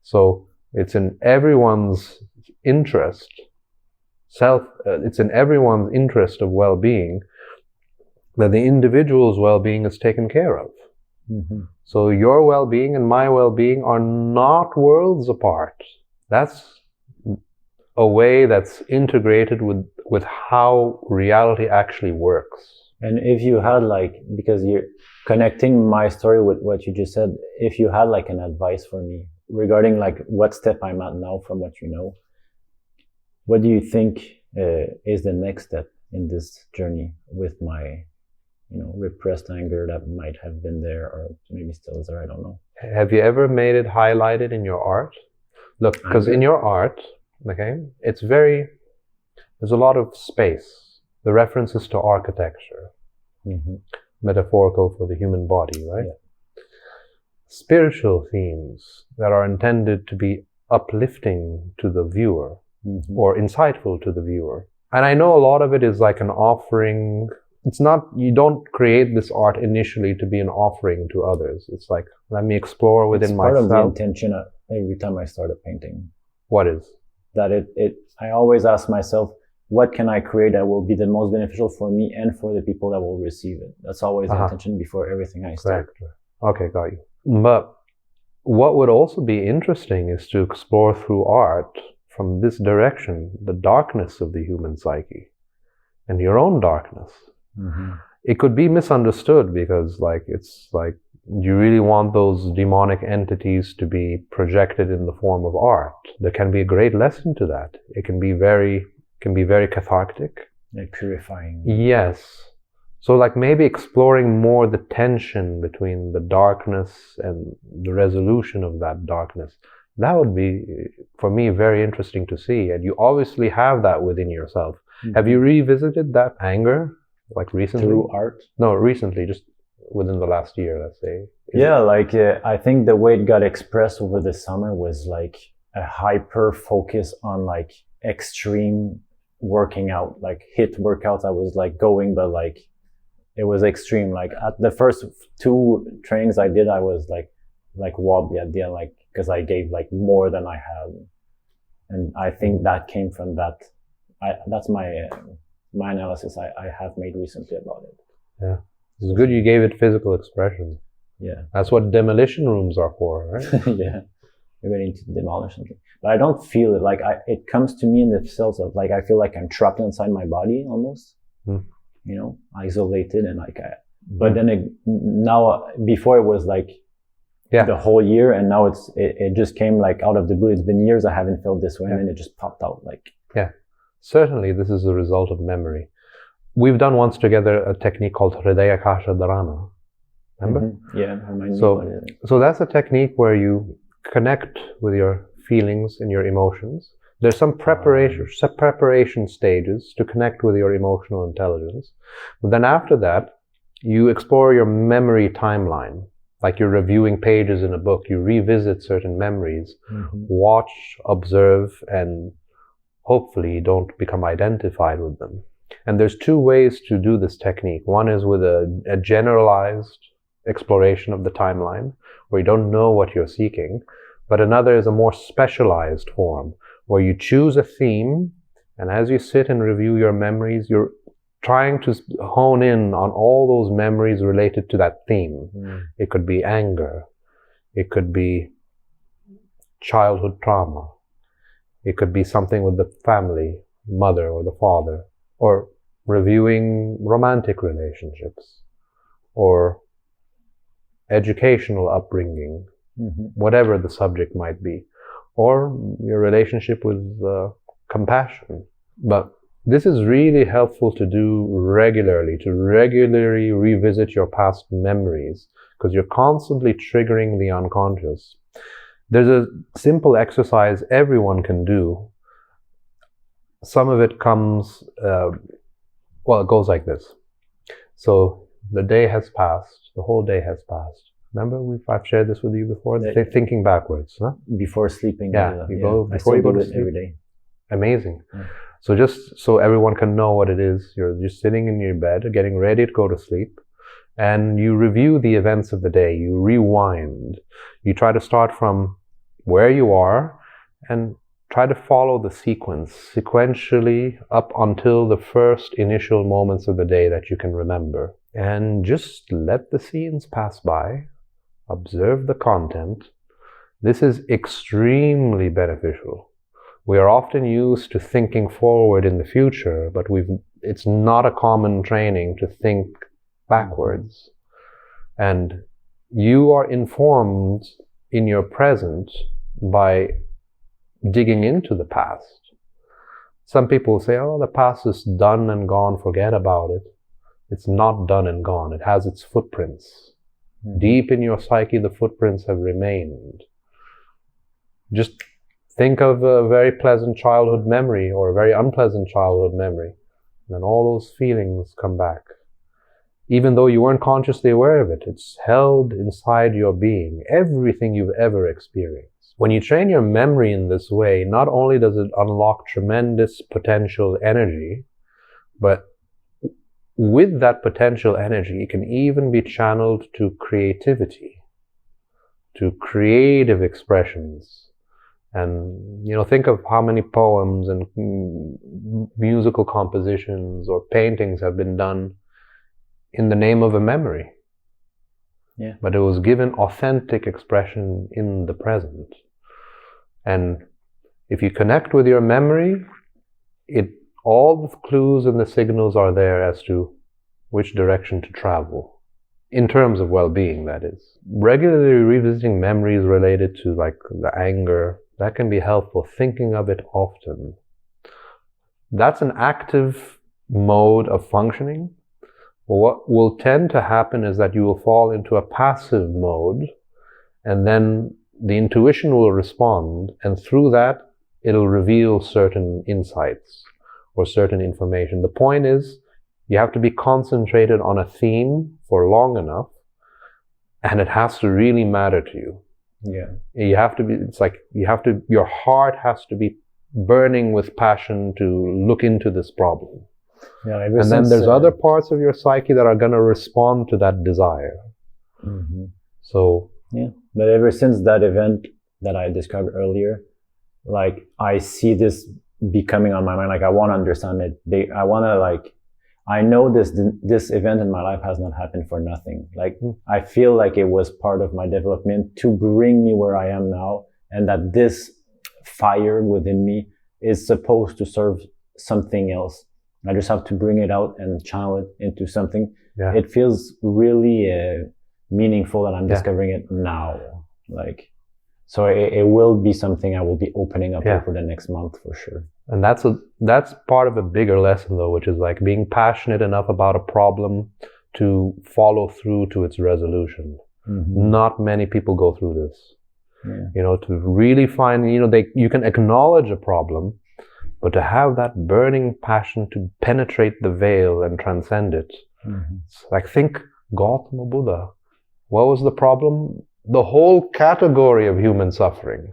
So it's in everyone's interest, it's in everyone's interest of well-being that the individual's well-being is taken care of. So your well-being and my well-being are not worlds apart. That's a way that's integrated with how reality actually works.
And if you had because you're connecting my story with what you just said, if you had an advice for me regarding what step I'm at now from what you know, what do you think is the next step in this journey with my repressed anger that might have been there, or maybe still is there, I don't know.
Have you ever made it highlighted in your art? Look, because in your art, okay, there's a lot of space. The references to architecture, metaphorical for the human body, right? Yeah. Spiritual themes that are intended to be uplifting to the viewer, or insightful to the viewer. And I know a lot of it is like an offering. It's not, you don't create this art initially to be an offering to others. It's like, let me explore within myself.
It's part of the intention every time I start a painting.
What is?
That I always ask myself, what can I create that will be the most beneficial for me and for the people that will receive it. That's always the intention before everything I start.
Exactly. Okay, got you. But what would also be interesting is to explore through art from this direction the darkness of the human psyche and your own darkness.
Mm-hmm.
It could be misunderstood because it's like you really want those demonic entities to be projected in the form of art. There can be a great lesson to that. It can be very cathartic.
Like purifying.
Yes. So like maybe exploring more the tension between the darkness and the resolution of that darkness. That would be, for me, very interesting to see. And you obviously have that within yourself. Mm-hmm. Have you revisited that anger, like recently?
Through art?
No, recently, just within the last year, let's say.
I think the way it got expressed over the summer was like a hyper focus on like extreme working out, like HIIT workouts. I was like going, but like it was extreme. Like at the first 2 trainings I did, I was like wobbly at the end, like because I gave like more than I had, and I think that came from that. That's my analysis I have made recently about it.
Yeah, it's good you gave it physical expression.
Yeah,
that's what demolition rooms are for, right?
Yeah, maybe I need to demolish something, but I don't feel it. Like it comes to me in the sense of like I feel like I'm trapped inside my body almost. You know, isolated and like but then now before it was like the whole year, and now it just came like out of the blue. It's been years I haven't felt this way, and then it just popped out like.
Yeah, certainly this is a result of memory. We've done once together a technique called Hridaya Kasha Dharana. Remember?
Mm-hmm. Yeah, remind me what it is.
So that's a technique where you connect with your feelings and your emotions. There's some preparation stages to connect with your emotional intelligence. But then after that, you explore your memory timeline. Like you're reviewing pages in a book, you revisit certain memories, watch, observe, and hopefully don't become identified with them. And there's 2 ways to do this technique. One is with a generalized exploration of the timeline, where you don't know what you're seeking. But another is a more specialized form, where you choose a theme, and as you sit and review your memories, you're trying to hone in on all those memories related to that theme. It could be anger. It could be childhood trauma. It could be something with the family, mother or the father, or reviewing romantic relationships, or educational upbringing, whatever the subject might be, or your relationship with compassion. But this is really helpful to do regularly, to regularly revisit your past memories, because you're constantly triggering the unconscious. There's a simple exercise everyone can do. Some of it comes, it goes like this. So the day has passed, the whole day has passed. Remember, I've shared this with you before, thinking backwards, huh?
Before sleeping.
Before you go to sleep.
Every day.
Amazing. So just so everyone can know what it is, you're just sitting in your bed, getting ready to go to sleep, and you review the events of the day. You rewind. You try to start from where you are and try to follow the sequence, sequentially up until the first initial moments of the day that you can remember. And just let the scenes pass by. Observe the content. This is extremely beneficial. We are often used to thinking forward in the future, but it's not a common training to think backwards. And you are informed in your present by digging into the past. Some people say, oh, the past is done and gone, forget about it. It's not done and gone. It has its footprints. Deep in your psyche, the footprints have remained. Just think of a very pleasant childhood memory or a very unpleasant childhood memory, and then all those feelings come back. Even though you weren't consciously aware of it, it's held inside your being, everything you've ever experienced. When you train your memory in this way, not only does it unlock tremendous potential energy, but with that potential energy, it can even be channeled to creativity, to creative expressions, And, think of how many poems and musical compositions or paintings have been done in the name of a memory.
Yeah.
But it was given authentic expression in the present. And if you connect with your memory, all the clues and the signals are there as to which direction to travel. In terms of well-being, that is. Regularly revisiting memories related to like the anger, that can be helpful. Thinking of it often. That's an active mode of functioning. What will tend to happen is that you will fall into a passive mode, and then the intuition will respond, and through that, it'll reveal certain insights or certain information. The point is, you have to be concentrated on a theme for long enough, and it has to really matter to you.
Yeah.
You have to be, your heart has to be burning with passion to look into this problem.
Yeah,
and then there's other parts of your psyche that are going to respond to that desire.
Mm-hmm.
So,
yeah. But ever since that event that I described earlier, like I see this becoming on my mind. Like I want to understand it. I know this event in my life has not happened for nothing. Like I feel like it was part of my development to bring me where I am now, and that this fire within me is supposed to serve something else. I just have to bring it out and channel it into something. Yeah. It feels really meaningful that I'm discovering it now. Like, so it will be something I will be opening up over the next month for sure.
And that's part of a bigger lesson though, which is like being passionate enough about a problem to follow through to its resolution. Mm-hmm. Not many people go through this. Yeah. To really find, you can acknowledge a problem, but to have that burning passion to penetrate the veil and transcend it. Mm-hmm. Like think Gautama Buddha. What was the problem? The whole category of human suffering.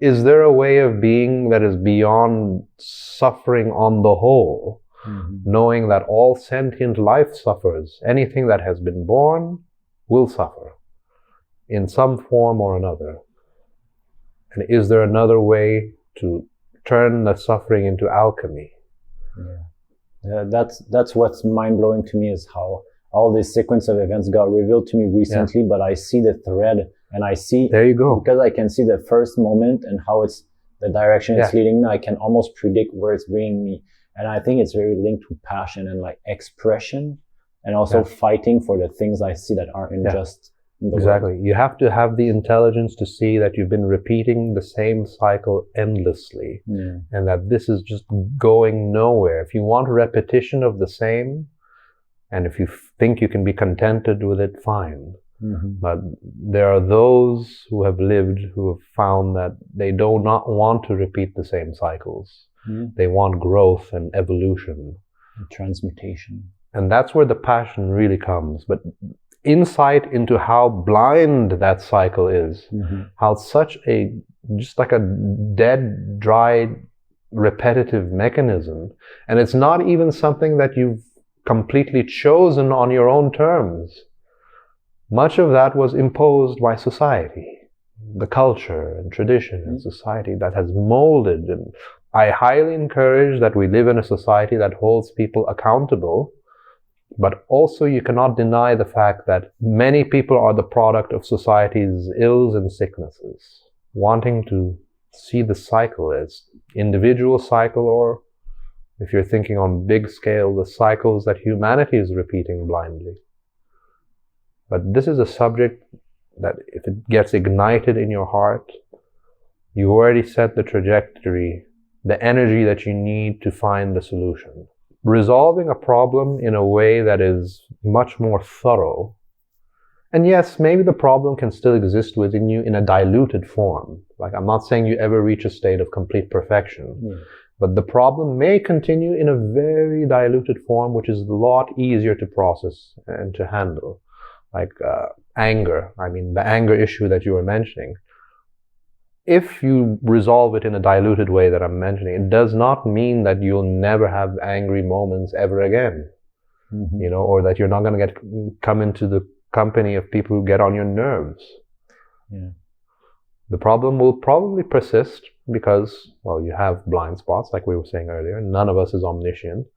Is there a way of being that is beyond suffering on the whole? Mm-hmm. Knowing that all sentient life suffers. Anything that has been born will suffer in some form or another. And is there another way to turn the suffering into alchemy?
Yeah, that's what's mind-blowing to me, is how all this sequence of events got revealed to me recently, but I see the thread, and I see,
there you go,
because I can see the first moment and how it's the direction it's leading me. I can almost predict where it's bringing me, and I think it's very linked to passion and like expression, and also fighting for the things I see that aren't unjust.
Exactly. You have to have the intelligence to see that you've been repeating the same cycle endlessly, and that this is just going nowhere. If you want repetition of the same, and if you think you can be contented with it, fine. Mm-hmm. But there are those who have lived, who have found that they do not want to repeat the same cycles. Mm-hmm. They want growth and evolution.
And transmutation.
And that's where the passion really comes. But insight into how blind that cycle is, how such just like a dead, dry, repetitive mechanism. And it's not even something that you've completely chosen on your own terms. Much of that was imposed by society, the culture and tradition and society that has molded. And I highly encourage that we live in a society that holds people accountable, but also you cannot deny the fact that many people are the product of society's ills and sicknesses, wanting to see the cycle as individual cycle, or if you're thinking on big scale, the cycles that humanity is repeating blindly. But this is a subject that if it gets ignited in your heart, you already set the trajectory, the energy that you need to find the solution. Resolving a problem in a way that is much more thorough. And yes, maybe the problem can still exist within you in a diluted form. Like, I'm not saying you ever reach a state of complete perfection. But the problem may continue in a very diluted form, which is a lot easier to process and to handle. Like anger. I mean, the anger issue that you were mentioning. If you resolve it in a diluted way that I'm mentioning, it does not mean that you'll never have angry moments ever again. Or that you're not going to come into the company of people who get on your nerves. The problem will probably persist because, well, you have blind spots, like we were saying earlier. None of us is omniscient,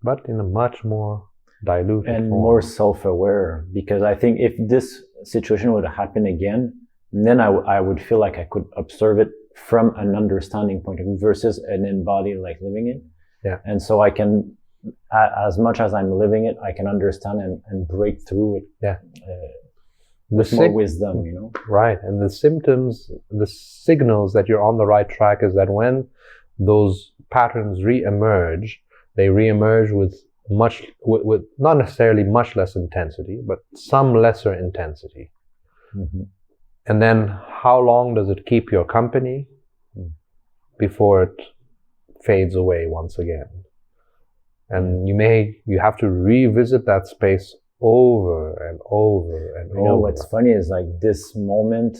but in a much more diluted
and
form.
more self-aware. Because I think if this situation would happen again, then I would feel like I could observe it from an understanding point of view versus an embodied, like living it.
Yeah.
And so I can, as much as I'm living it, I can understand and break through it.
Yeah.
With more wisdom, you know?
Right. And the symptoms, the signals that you're on the right track is that when those patterns re-emerge, they re-emerge with not necessarily much less intensity, but some lesser intensity.
Mm-hmm.
And then how long does it keep your company before it fades away once again? And you have to revisit that space over and over and over.
You know, what's funny is like this moment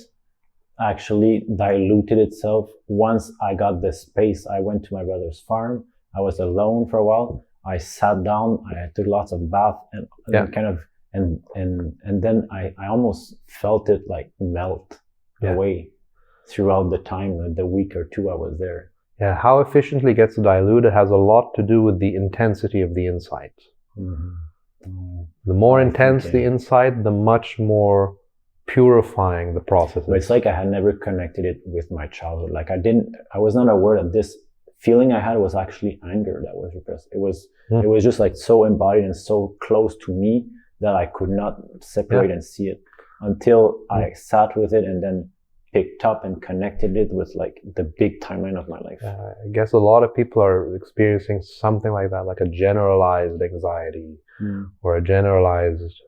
actually diluted itself once I got the space. I went to my brother's farm. I was alone for a while. I sat down. I took lots of bath and kind of and then I almost felt it like melt away throughout the time, the week or two I was there.
Yeah, how efficiently it gets diluted has a lot to do with the intensity of the insight.
Mm-hmm.
The more intense the insight, the much more purifying the process is.
But it's like I had never connected it with my childhood. Like I was not aware that this feeling I had was actually anger that was repressed. It was just like so embodied and so close to me that I could not separate and see it until I sat with it and then picked up and connected it with like the big timeline of my life.
I guess a lot of people are experiencing something like that, like a generalized anxiety or a generalized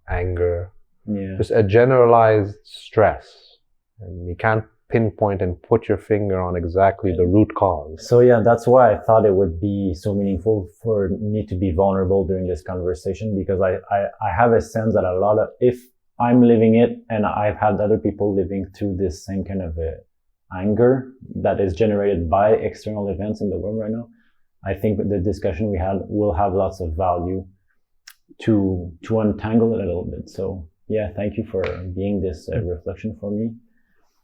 anger, just a generalized stress. And you can't pinpoint and put your finger on exactly the root cause.
So that's why I thought it would be so meaningful for me to be vulnerable during this conversation, because I have a sense that if I'm living it and I've had other people living through this same kind of anger that is generated by external events in the world right now, I think the discussion we had will have lots of value to untangle it a little bit. So thank you for being this reflection for me.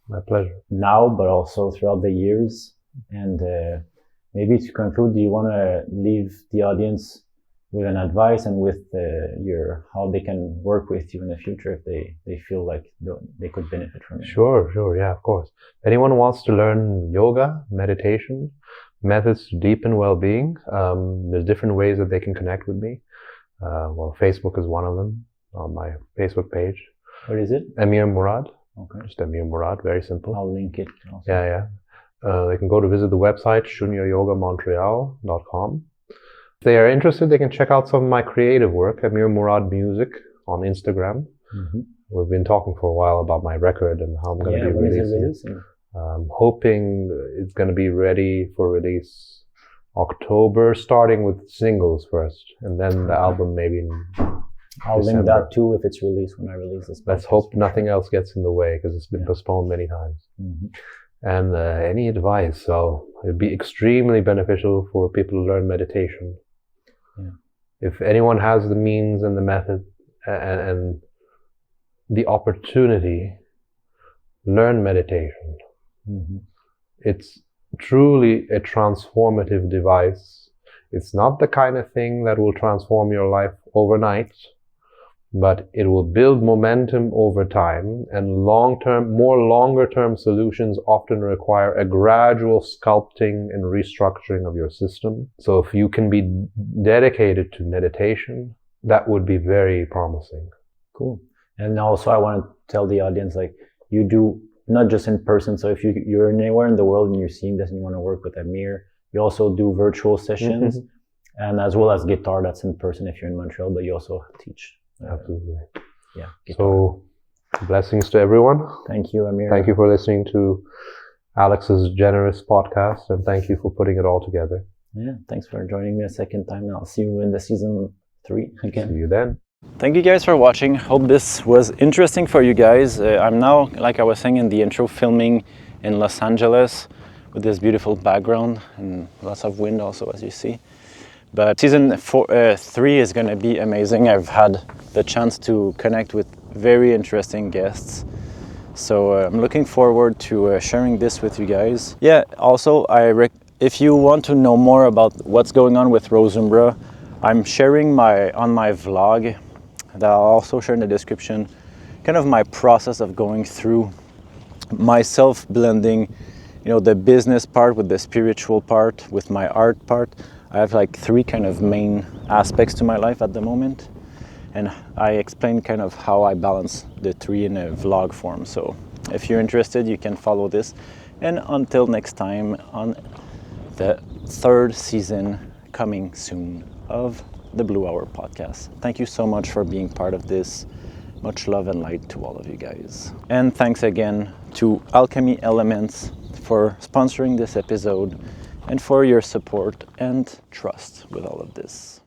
My pleasure.
Now, but also throughout the years. And maybe to conclude, do you want to leave the audience with an advice and with how they can work with you in the future if they feel like they could benefit from it?
Sure. Yeah, of course. If anyone wants to learn yoga, meditation, methods to deepen well-being, there's different ways that they can connect with me. Facebook is one of them on my Facebook page.
What is it?
Amir Mourad.
Okay.
Just Amir Mourad, very simple.
I'll link it also.
Yeah. They can go to visit the website, shunyayogamontreal.com. If they are interested, they can check out some of my creative work, Amir Mourad Music, on Instagram. Mm-hmm. We've been talking for a while about my record and how I'm going to be releasing. I'm hoping it's going to be ready for release October, starting with singles first, and then the album maybe in
I'll
December.
link that too if it's released when I release this.
Let's hope nothing else gets in the way, because it's been postponed many times. Mm-hmm. And any advice? So it'd be extremely beneficial for people to learn meditation. Yeah. If anyone has the means and the method and the opportunity, learn meditation. Mm-hmm. It's truly a transformative device. It's not the kind of thing that will transform your life overnight, but it will build momentum over time, and more longer-term solutions often require a gradual sculpting and restructuring of your system. So if you can be dedicated to meditation, that would be very promising.
Cool. And also I want to tell the audience, like, you do not just in person. So if you're anywhere in the world and you're seeing this and you want to work with Amir, you also do virtual sessions, and as well as guitar, that's in person if you're in Montreal, but you also teach.
Absolutely.
Guitar.
So blessings to everyone.
Thank you, Amir.
Thank you for listening to Alex's generous podcast, and thank you for putting it all together.
Yeah, thanks for joining me a second time, and I'll see you in the season 3 again.
See you then.
Thank you guys for watching. Hope this was interesting for you guys. I'm now, like I was saying in the intro, filming in Los Angeles with this beautiful background and lots of wind also, as you see. But season 3 is going to be amazing. I've had the chance to connect with very interesting guests. So I'm looking forward to sharing this with you guys. Yeah, also if you want to know more about what's going on with Rose Umbra, I'm sharing on my vlog, that I'll also share in the description, kind of my process of going through myself blending, the business part with the spiritual part, with my art part. I have like 3 kind of main aspects to my life at the moment. And I explain kind of how I balance the 3 in a vlog form. So if you're interested, you can follow this. And until next time, on the 3rd season coming soon of the Blue Hour podcast. Thank you so much for being part of this. Much love and light to all of you guys. And thanks again to Alchemy Elements for sponsoring this episode and for your support and trust with all of this.